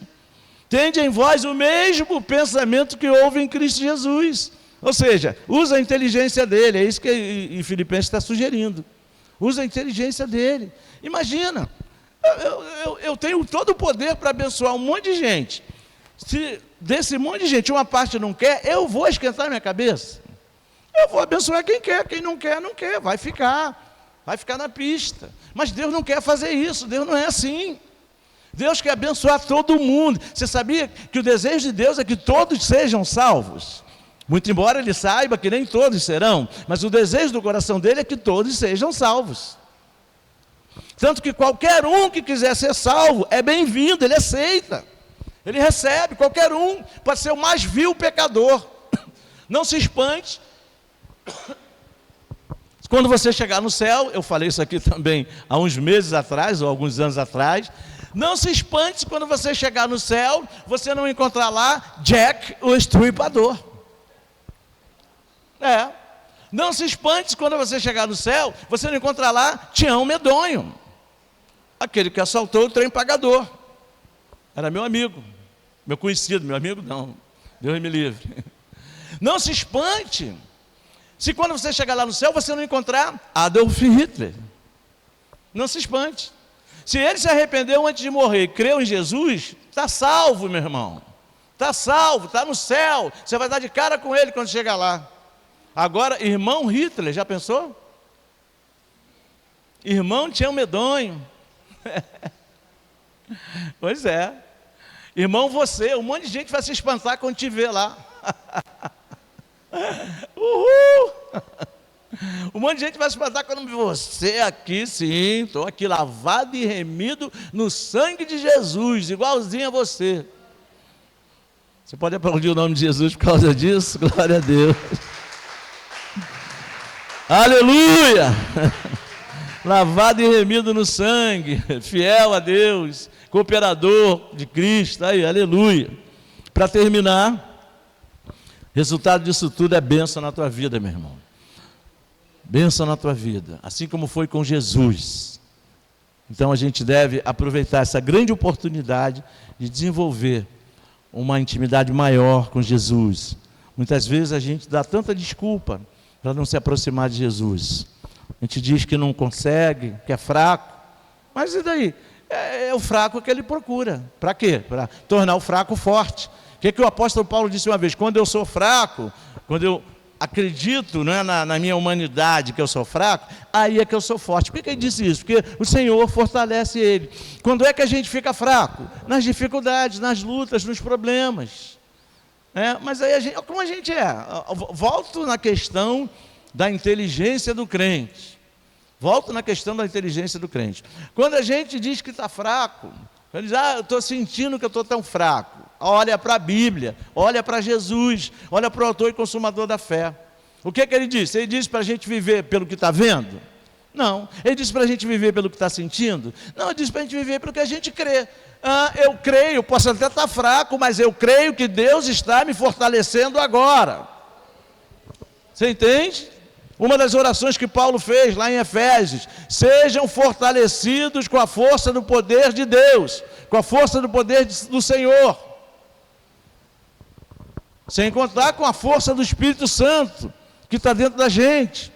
S2: Tende em vós o mesmo pensamento que houve em Cristo Jesus. Ou seja, usa a inteligência dele. É isso que em Filipenses está sugerindo. Usa a inteligência dele. Imagina, eu tenho todo o poder para abençoar um monte de gente. Se desse monte de gente uma parte não quer, eu vou esquentar minha cabeça. Eu vou abençoar quem não quer, não quer, vai ficar na pista. Mas Deus não quer fazer isso, Deus não é assim. Deus quer abençoar todo mundo. Você sabia que o desejo de Deus é que todos sejam salvos? Muito embora Ele saiba que nem todos serão, mas o desejo do coração dele é que todos sejam salvos. Tanto que qualquer um que quiser ser salvo é bem-vindo, ele aceita. Ele recebe, qualquer um, pode ser o mais vil pecador. Não se espante. Quando você chegar no céu, eu falei isso aqui também há uns meses atrás, ou alguns anos atrás, não se espante quando você chegar no céu, você não encontrar lá Jack, o estripador. Não se espante quando você chegar no céu, você não encontrar lá Tião Medonho, aquele que assaltou o trem pagador. Era meu amigo, meu conhecido, meu amigo não, Deus me livre. Não se espante se quando você chegar lá no céu, você não encontrar Adolf Hitler. Não se espante. Se ele se arrependeu antes de morrer e creu em Jesus, está salvo, meu irmão. Está salvo, está no céu. Você vai dar de cara com ele quando chegar lá. Agora, irmão Hitler, já pensou? Irmão Tião Medonho. Pois é. Irmão você, um monte de gente vai se espantar quando te ver lá. Uhul! Um monte de gente vai se espantar quando me você aqui, sim, estou aqui lavado e remido no sangue de Jesus, igualzinho a você. Você pode aplaudir o nome de Jesus por causa disso? Glória a Deus. Aleluia! Lavado e remido no sangue, fiel a Deus, cooperador de Cristo, aí, aleluia. Para terminar, resultado disso tudo é bênção na tua vida, meu irmão. Bênção na tua vida, assim como foi com Jesus. Então a gente deve aproveitar essa grande oportunidade de desenvolver uma intimidade maior com Jesus. Muitas vezes a gente dá tanta desculpa para não se aproximar de Jesus. A gente diz que não consegue, que é fraco, mas e daí? É o fraco que ele procura. Para quê? Para tornar o fraco forte. O que o apóstolo Paulo disse uma vez? Quando eu sou fraco, quando eu acredito, não é, na minha humanidade que eu sou fraco, aí é que eu sou forte. Por que ele disse isso? Porque o Senhor fortalece ele. Quando é que a gente fica fraco? Nas dificuldades, nas lutas, nos problemas. Mas aí como a gente é? Volto na questão da inteligência do crente. Volto na questão da inteligência do crente. Quando a gente diz que está fraco, ele diz, eu estou sentindo que eu estou tão fraco. Olha para a Bíblia, olha para Jesus, olha para o autor e consumador da fé. O que ele disse? Ele disse para a gente viver pelo que está vendo? Não. Ele disse para a gente viver pelo que está sentindo? Não, ele disse para a gente viver pelo que a gente crê. Eu creio, posso até estar fraco, mas eu creio que Deus está me fortalecendo agora. Você entende? Uma das orações que Paulo fez lá em Efésios: sejam fortalecidos com a força do poder de Deus, com a força do poder do Senhor. Sem contar com a força do Espírito Santo, que está dentro da gente.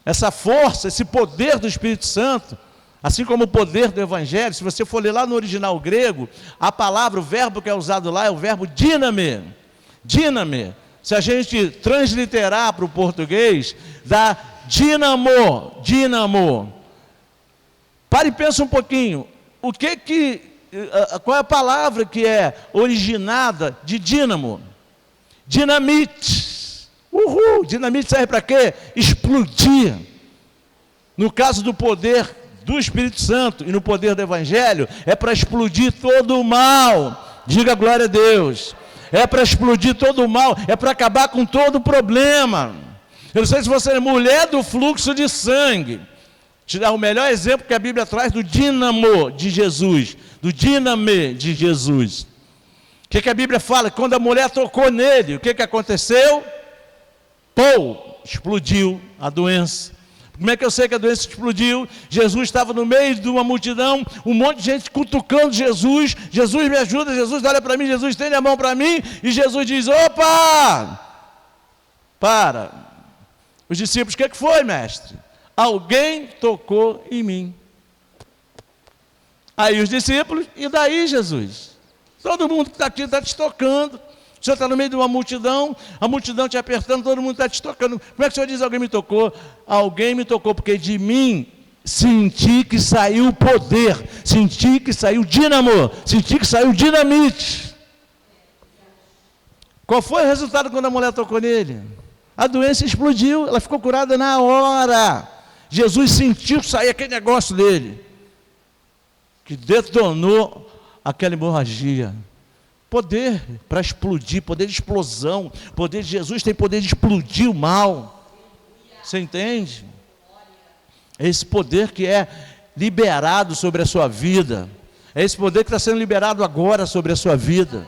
S2: Essa força, esse poder do Espírito Santo, assim como o poder do Evangelho, se você for ler lá no original grego, a palavra, o verbo que é usado lá é o verbo díname. Díname. Se a gente transliterar para o português, dá dínamo, dínamo. Pare e pensa um pouquinho. Qual é a palavra que é originada de dínamo? Dinamite. Dinamite serve para quê? Explodir. No caso do poder do Espírito Santo e no poder do Evangelho, é para explodir todo o mal. Diga glória a Deus. É para explodir todo o mal, é para acabar com todo o problema. Eu não sei se você é mulher do fluxo de sangue. Te dar o melhor exemplo que a Bíblia traz do dínamo de Jesus, do díname de Jesus. O que a Bíblia fala? Quando a mulher tocou nele, o que aconteceu? Pô, explodiu a doença. Como é que eu sei que a doença explodiu? Jesus estava no meio de uma multidão, um monte de gente cutucando Jesus. Jesus, me ajuda, Jesus, olha para mim, Jesus, estende a mão para mim. E Jesus diz, opa, para. Os discípulos, o que foi, mestre? Alguém tocou em mim. Aí os discípulos, e daí, Jesus? Todo mundo que está aqui está te tocando. O senhor está no meio de uma multidão, a multidão te apertando, todo mundo está te tocando. Como é que o senhor diz, alguém me tocou? Alguém me tocou, porque de mim senti que saiu poder, senti que saiu dínamo, senti que saiu dinamite. Qual foi o resultado quando a mulher tocou nele? A doença explodiu, ela ficou curada na hora. Jesus sentiu sair aquele negócio dele, que detonou aquela hemorragia. Poder para explodir, poder de explosão, poder de Jesus tem poder de explodir o mal. Você entende? É esse poder que é liberado sobre a sua vida. É esse poder que está sendo liberado agora sobre a sua vida.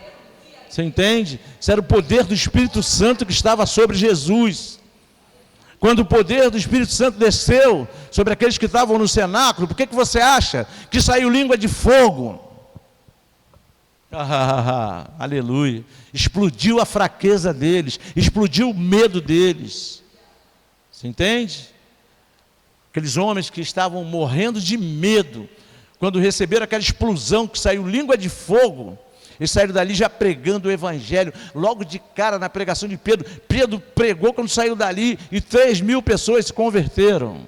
S2: Você entende? Isso era o poder do Espírito Santo que estava sobre Jesus. Quando o poder do Espírito Santo desceu sobre aqueles que estavam no cenáculo, por que você acha que saiu língua de fogo? Aleluia. Explodiu a fraqueza deles, explodiu o medo deles. Você entende? Aqueles homens que estavam morrendo de medo, quando receberam aquela explosão que saiu língua de fogo, eles saíram dali já pregando o Evangelho, logo de cara na pregação de Pedro. Pedro pregou quando saiu dali e 3.000 pessoas se converteram.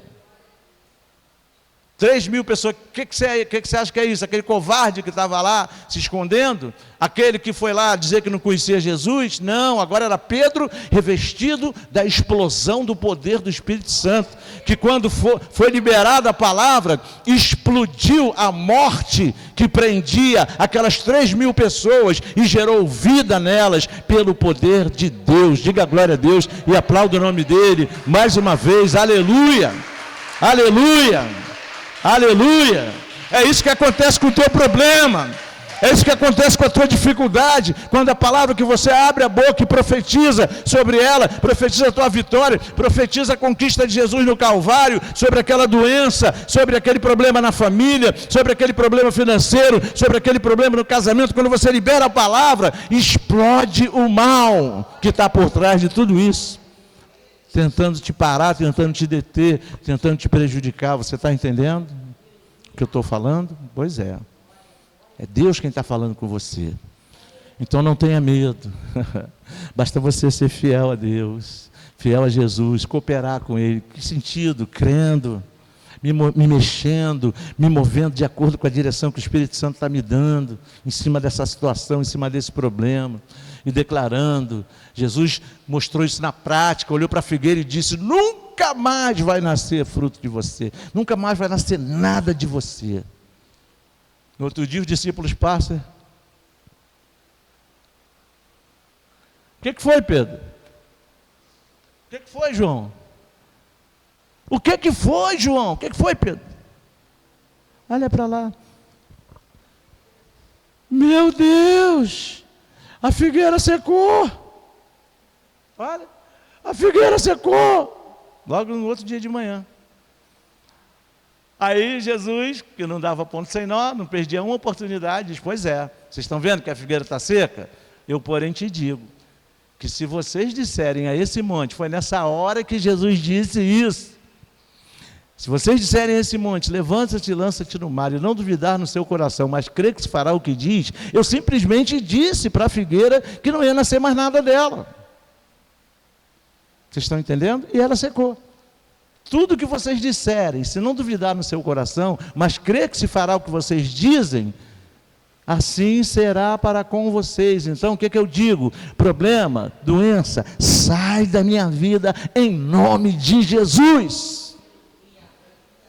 S2: 3.000 pessoas, o que você acha que é isso? Aquele covarde que estava lá se escondendo? Aquele que foi lá dizer que não conhecia Jesus? Não, agora era Pedro revestido da explosão do poder do Espírito Santo, que quando foi liberada a palavra, explodiu a morte que prendia aquelas 3.000 pessoas e gerou vida nelas pelo poder de Deus. Diga glória a Deus e aplauda o nome dele mais uma vez, aleluia, aleluia. Aleluia, é isso que acontece com o teu problema, é isso que acontece com a tua dificuldade, quando a palavra que você abre a boca e profetiza sobre ela, profetiza a tua vitória, profetiza a conquista de Jesus no Calvário, sobre aquela doença, sobre aquele problema na família, sobre aquele problema financeiro, sobre aquele problema no casamento. Quando você libera a palavra, explode o mal que está por trás de tudo isso, tentando te parar, tentando te deter, tentando te prejudicar. Você está entendendo o que eu estou falando? Pois é. É Deus quem está falando com você. Então não tenha medo. Basta você ser fiel a Deus, fiel a Jesus, cooperar com Ele. Que sentido? Crendo, me mexendo, me movendo de acordo com a direção que o Espírito Santo está me dando, em cima dessa situação, em cima desse problema. E declarando. Jesus mostrou isso na prática, olhou para a figueira e disse, nunca mais vai nascer fruto de você, nunca mais vai nascer nada de você. No outro dia os discípulos passam, o que foi, Pedro? O que foi, João? O que foi, João? O que foi, Pedro? Olha para lá. Meu Deus! A figueira secou. Olha, a figueira secou. Logo no outro dia de manhã. Aí Jesus, que não dava ponto sem nó, não perdia uma oportunidade, diz, pois é, vocês estão vendo que a figueira está seca? Eu, porém, te digo, que se vocês disserem a esse monte, foi nessa hora que Jesus disse isso. Se vocês disserem a esse monte, levanta-te e lança-te no mar, e não duvidar no seu coração, mas crer que se fará o que diz, eu simplesmente disse para a figueira que não ia nascer mais nada dela. Vocês estão entendendo? E ela secou. Tudo que vocês disserem, se não duvidar no seu coração, mas crer que se fará o que vocês dizem, assim será para com vocês. Então, o que eu digo? Problema, doença, sai da minha vida em nome de Jesus.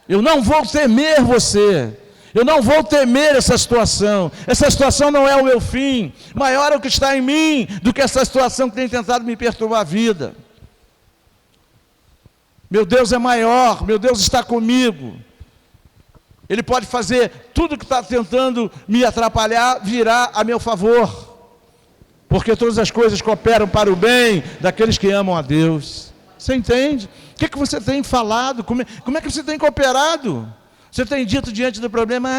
S2: Eu não vou temer você. Eu não vou temer essa situação. Essa situação não é o meu fim. Maior é o que está em mim do que essa situação que tem tentado me perturbar a vida. Meu Deus é maior, meu Deus está comigo. Ele pode fazer tudo que está tentando me atrapalhar, virar a meu favor. Porque todas as coisas cooperam para o bem daqueles que amam a Deus. Você entende? O que você tem falado? Como é que você tem cooperado? Você tem dito diante do problema,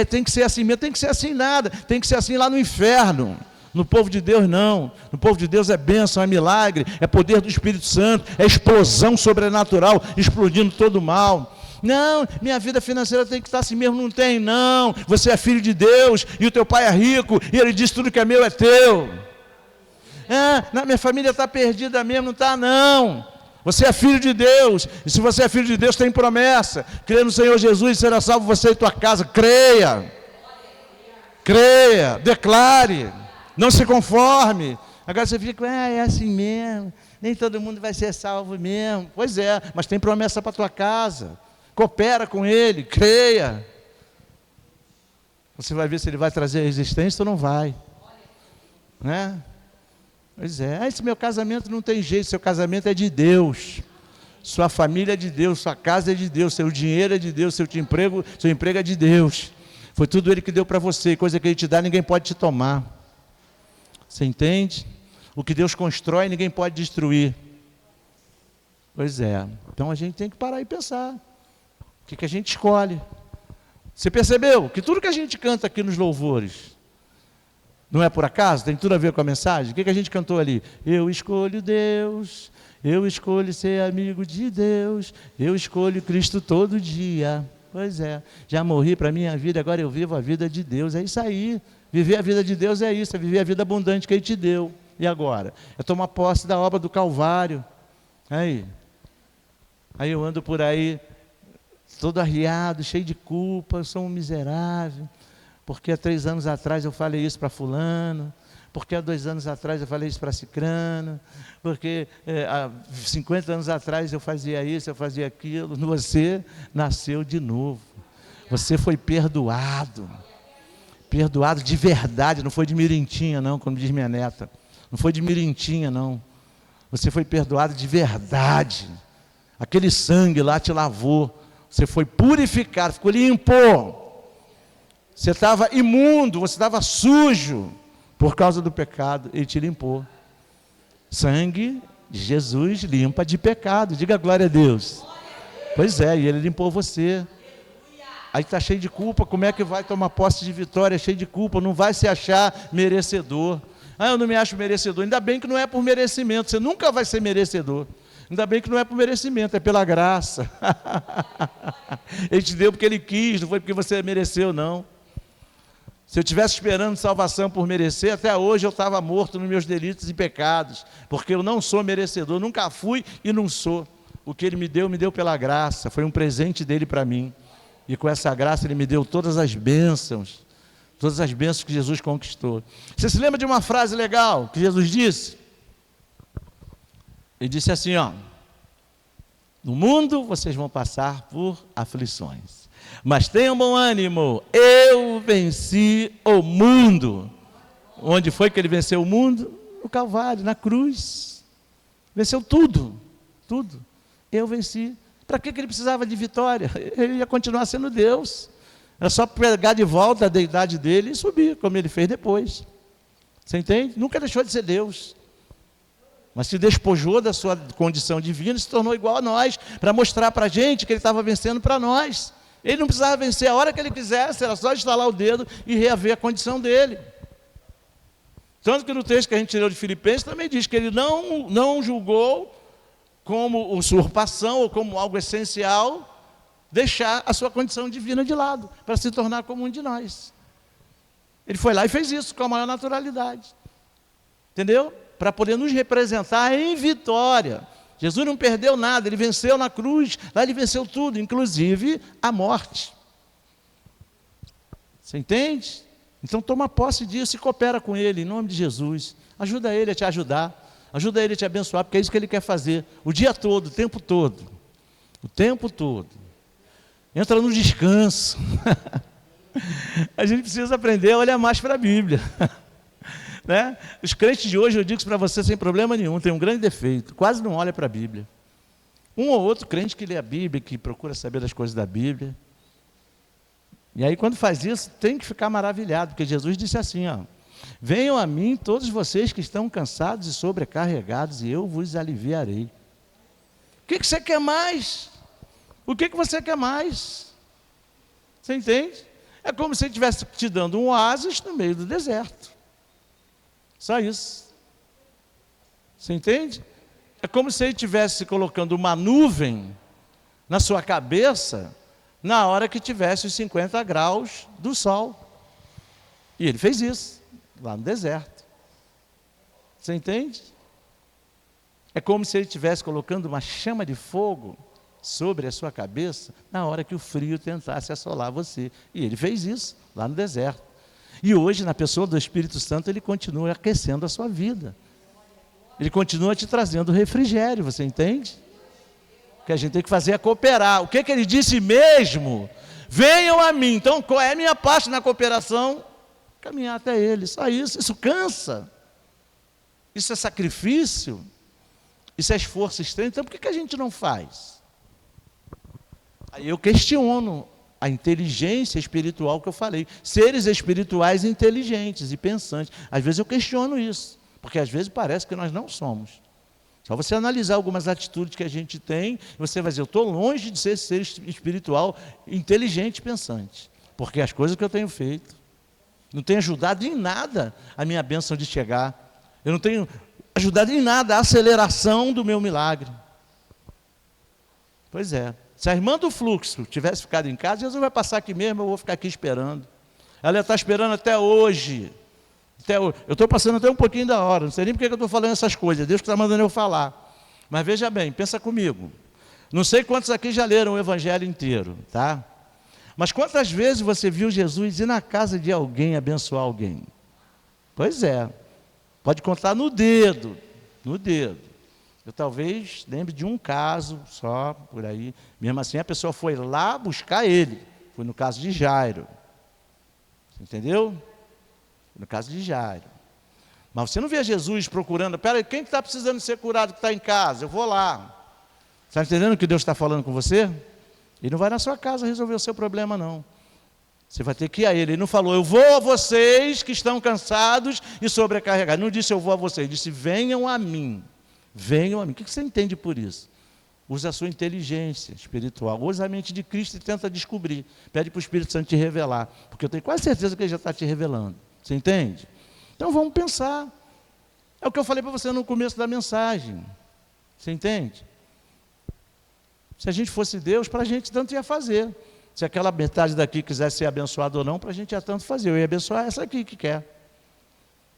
S2: tem que ser assim mesmo, tem que ser assim nada, tem que ser assim lá no inferno. No povo de Deus não, no povo de Deus é bênção, é milagre, é poder do Espírito Santo, é explosão sobrenatural, explodindo todo o mal. Não, minha vida financeira tem que estar assim mesmo, não tem não, você é filho de Deus, e o teu pai é rico, e ele diz tudo que é meu é teu. Minha família está perdida mesmo, não está não. Você é filho de Deus, e se você é filho de Deus, tem promessa. Crê no Senhor Jesus, será salvo você e tua casa. Creia, declare, não se conforme. Agora você fica, é assim mesmo, nem todo mundo vai ser salvo mesmo. Pois é, mas tem promessa para tua casa. Coopera com Ele, creia. Você vai ver se Ele vai trazer resistência ou não vai. Né? Pois é, esse meu casamento não tem jeito, seu casamento é de Deus, sua família é de Deus, sua casa é de Deus, seu dinheiro é de Deus, seu emprego é de Deus, foi tudo Ele que deu para você, coisa que Ele te dá, ninguém pode te tomar, você entende? O que Deus constrói, ninguém pode destruir. Pois é, então a gente tem que parar e pensar, o que a gente escolhe. Você percebeu que tudo que a gente canta aqui nos louvores, não é por acaso? Tem tudo a ver com a mensagem? O que a gente cantou ali? Eu escolho Deus, eu escolho ser amigo de Deus, eu escolho Cristo todo dia. Pois é, já morri para a minha vida, agora eu vivo a vida de Deus. É isso aí, viver a vida de Deus é isso, é viver a vida abundante que Ele te deu. E agora? É tomar posse da obra do Calvário. Aí eu ando por aí, todo arriado, cheio de culpa, eu sou um miserável. Porque há 3 anos atrás eu falei isso para fulano, porque há 2 anos atrás eu falei isso para cicrano, porque há 50 anos atrás eu fazia isso, eu fazia aquilo. Você nasceu de novo, você foi perdoado de verdade, não foi de mirentinha não, como diz minha neta, não foi de mirentinha não, você foi perdoado de verdade, aquele sangue lá te lavou, você foi purificado, ficou limpo. Você estava imundo, você estava sujo por causa do pecado, Ele te limpou. Sangue de Jesus limpa de pecado, diga glória a Deus. Pois é, e Ele limpou você. Aí está cheio de culpa, como é que vai tomar posse de vitória cheio de culpa? Não vai se achar merecedor. Eu não me acho merecedor, ainda bem que não é por merecimento, você nunca vai ser merecedor. Ainda bem que não é por merecimento, é pela graça. Ele te deu porque Ele quis, não foi porque você mereceu não. Se eu estivesse esperando salvação por merecer, até hoje eu estava morto nos meus delitos e pecados, porque eu não sou merecedor, nunca fui e não sou. O que Ele me deu pela graça, foi um presente dEle para mim. E com essa graça Ele me deu todas as bênçãos que Jesus conquistou. Você se lembra de uma frase legal que Jesus disse? Ele disse assim, no mundo vocês vão passar por aflições. Mas tenham bom ânimo, eu venci o mundo. Onde foi que Ele venceu o mundo? No Calvário, na cruz. Venceu tudo. Eu venci. Para que Ele precisava de vitória? Ele ia continuar sendo Deus. Era só pegar de volta a deidade dele e subir, como Ele fez depois. Você entende? Nunca deixou de ser Deus. Mas se despojou da sua condição divina e se tornou igual a nós, para mostrar para a gente que Ele estava vencendo para nós. Ele não precisava vencer a hora que Ele quisesse, era só estalar o dedo e reaver a condição dele. Tanto que no texto que a gente leu de Filipenses também diz que Ele não julgou como usurpação ou como algo essencial deixar a sua condição divina de lado, para se tornar como um de nós. Ele foi lá e fez isso com a maior naturalidade. Entendeu? Para poder nos representar em vitória. Jesus não perdeu nada, Ele venceu na cruz, lá Ele venceu tudo, inclusive a morte. Você entende? Então toma posse disso e coopera com Ele, em nome de Jesus. Ajuda Ele a te ajudar, ajuda Ele a te abençoar, porque é isso que Ele quer fazer, o dia todo, o tempo todo. O tempo todo. entra no descanso. A gente precisa aprender a olhar mais para a Bíblia. Né? Os crentes de hoje, eu digo isso para você sem problema nenhum, tem um grande defeito, quase não olha para a Bíblia. Um ou outro crente que lê a Bíblia, que procura saber das coisas da Bíblia. E aí quando faz isso, tem que ficar maravilhado, porque Jesus disse assim, ó: venham a mim todos vocês que estão cansados e sobrecarregados, e eu vos aliviarei. O que você quer mais? O que você quer mais? Você entende? É como se ele estivesse te dando um oásis no meio do deserto. Só isso. Você entende? É como se ele estivesse colocando uma nuvem na sua cabeça na hora que tivesse os 50 graus do sol. E ele fez isso, lá no deserto. Você entende? É como se ele estivesse colocando uma chama de fogo sobre a sua cabeça na hora que o frio tentasse assolar você. E ele fez isso lá no deserto. E hoje, na pessoa do Espírito Santo, ele continua aquecendo a sua vida. Ele continua te trazendo refrigério, você entende? O que a gente tem que fazer é cooperar. O que ele disse mesmo? Venham a mim. Então, qual é a minha parte na cooperação? Caminhar até ele, só isso. Isso cansa. Isso é sacrifício. Isso é esforço extremo. Então, por que a gente não faz? Aí eu questiono a inteligência espiritual que eu falei. Seres espirituais inteligentes e pensantes. Às vezes eu questiono isso, porque às vezes parece que nós não somos. Só você analisar algumas atitudes que a gente tem, e você vai dizer, eu estou longe de ser esse ser espiritual inteligente e pensante. Porque as coisas que eu tenho feito não tem ajudado em nada a minha bênção de chegar. Eu não tenho ajudado em nada a aceleração do meu milagre. Pois é. Se a irmã do fluxo tivesse ficado em casa, Jesus vai passar aqui mesmo, eu vou ficar aqui esperando. Ela está esperando até hoje. Eu estou passando até um pouquinho da hora, não sei nem porque eu estou falando essas coisas, Deus que está mandando eu falar. Mas veja bem, pensa comigo. Não sei quantos aqui já leram o Evangelho inteiro, tá? Mas quantas vezes você viu Jesus ir na casa de alguém abençoar alguém? Pois é. Pode contar no dedo, no dedo. Eu talvez lembre de um caso só, por aí. Mesmo assim, a pessoa foi lá buscar ele. Foi no caso de Jairo. Entendeu? Foi no caso de Jairo. Mas você não vê Jesus procurando, peraí, quem está precisando ser curado que está em casa? Eu vou lá. Está entendendo o que Deus está falando com você? Ele não vai na sua casa resolver o seu problema, não. Você vai ter que ir a ele. Ele não falou, eu vou a vocês que estão cansados e sobrecarregados. Não disse eu vou a vocês, ele disse venham a mim. Venham a mim. O que você entende por isso? Usa a sua inteligência espiritual, usa a mente de Cristo e tenta descobrir. Pede para o Espírito Santo te revelar, porque eu tenho quase certeza que ele já está te revelando. Você entende? Então vamos pensar. É o que eu falei para você no começo da mensagem. Você entende? Se a gente fosse Deus, para a gente tanto ia fazer. Se aquela metade daqui quisesse ser abençoada ou não, para a gente ia tanto fazer. Eu ia abençoar essa aqui que quer.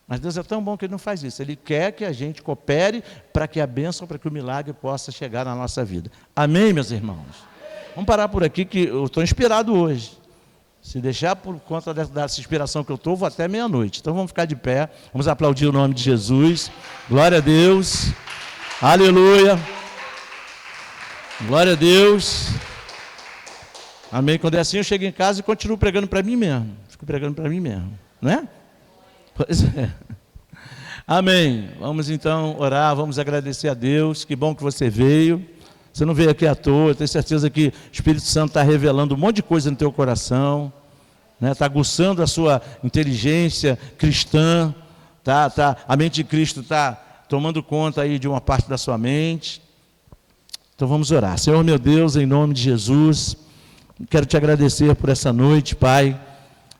S2: Mas Deus é tão bom que Ele não faz isso. Ele quer que a gente coopere para que a bênção, para que o milagre possa chegar na nossa vida. Amém, meus irmãos? Vamos parar por aqui, que eu estou inspirado hoje. Se deixar por conta dessa inspiração que eu estou, vou até meia-noite. Então vamos ficar de pé, vamos aplaudir o nome de Jesus. Glória a Deus. Aleluia. Glória a Deus. Amém. Quando é assim, eu chego em casa e continuo pregando para mim mesmo. Fico pregando para mim mesmo. Não é? Pois é. Amém. Vamos então orar, vamos agradecer a Deus. Que bom que você veio. Você não veio aqui à toa. Eu tenho certeza que o Espírito Santo está revelando um monte de coisa no teu coração, né? Está aguçando a sua inteligência cristã. A mente de Cristo está tomando conta aí de uma parte da sua mente. Então vamos orar. Senhor meu Deus, em nome de Jesus, quero te agradecer por essa noite, Pai.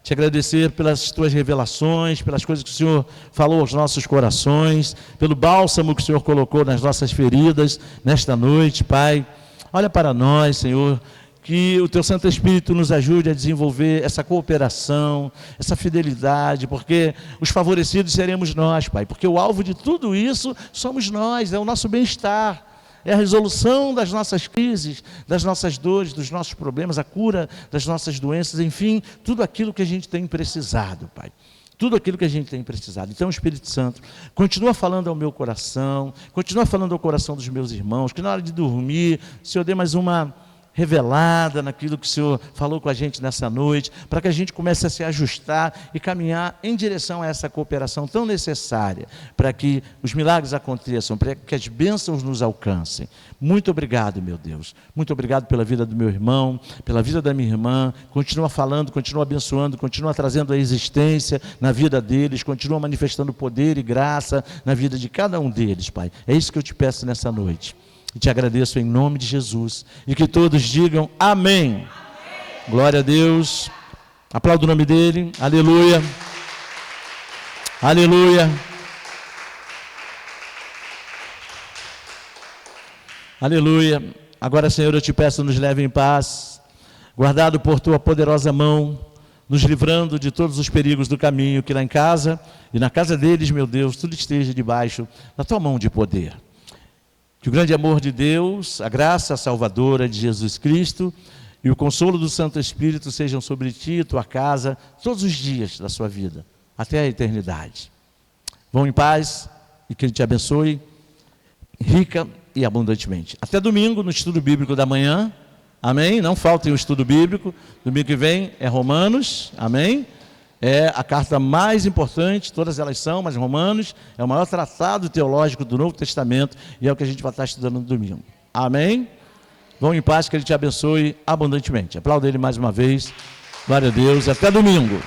S2: Te agradecer pelas tuas revelações, pelas coisas que o Senhor falou aos nossos corações, pelo bálsamo que o Senhor colocou nas nossas feridas nesta noite, Pai. Olha para nós, Senhor, que o Teu Santo Espírito nos ajude a desenvolver essa cooperação, essa fidelidade, porque os favorecidos seremos nós, Pai, porque o alvo de tudo isso somos nós, é o nosso bem-estar. É a resolução das nossas crises, das nossas dores, dos nossos problemas, a cura das nossas doenças, enfim, tudo aquilo que a gente tem precisado, Pai. Tudo aquilo que a gente tem precisado. Então, Espírito Santo, continua falando ao meu coração, continua falando ao coração dos meus irmãos, que na hora de dormir, o Senhor dê mais uma revelada naquilo que o Senhor falou com a gente nessa noite, para que a gente comece a se ajustar e caminhar em direção a essa cooperação tão necessária, para que os milagres aconteçam, para que as bênçãos nos alcancem. Muito obrigado, meu Deus. Muito obrigado pela vida do meu irmão, pela vida da minha irmã. Continua falando, continua abençoando, continua trazendo a existência na vida deles, continua manifestando poder e graça na vida de cada um deles, Pai. É isso que eu te peço nessa noite. E te agradeço em nome de Jesus. E que todos digam amém. Amém. Glória a Deus. Aplauda o nome dele. Aleluia. Aleluia. Aleluia. Agora, Senhor, eu te peço, nos leve em paz, guardado por tua poderosa mão, nos livrando de todos os perigos do caminho, que lá em casa e na casa deles, meu Deus, tudo esteja debaixo da tua mão de poder. Que o grande amor de Deus, a graça salvadora de Jesus Cristo e o consolo do Santo Espírito sejam sobre ti e tua casa todos os dias da sua vida, até a eternidade. Vão em paz e que Ele te abençoe rica e abundantemente. Até domingo no estudo bíblico da manhã. Amém? Não faltem o estudo bíblico. Domingo que vem é Romanos. Amém? É a carta mais importante, todas elas são, mas Romanos é o maior tratado teológico do Novo Testamento e é o que a gente vai estar estudando no domingo. Amém? Vão em paz, que Ele te abençoe abundantemente. Aplauda Ele mais uma vez. Glória a Deus. Até domingo.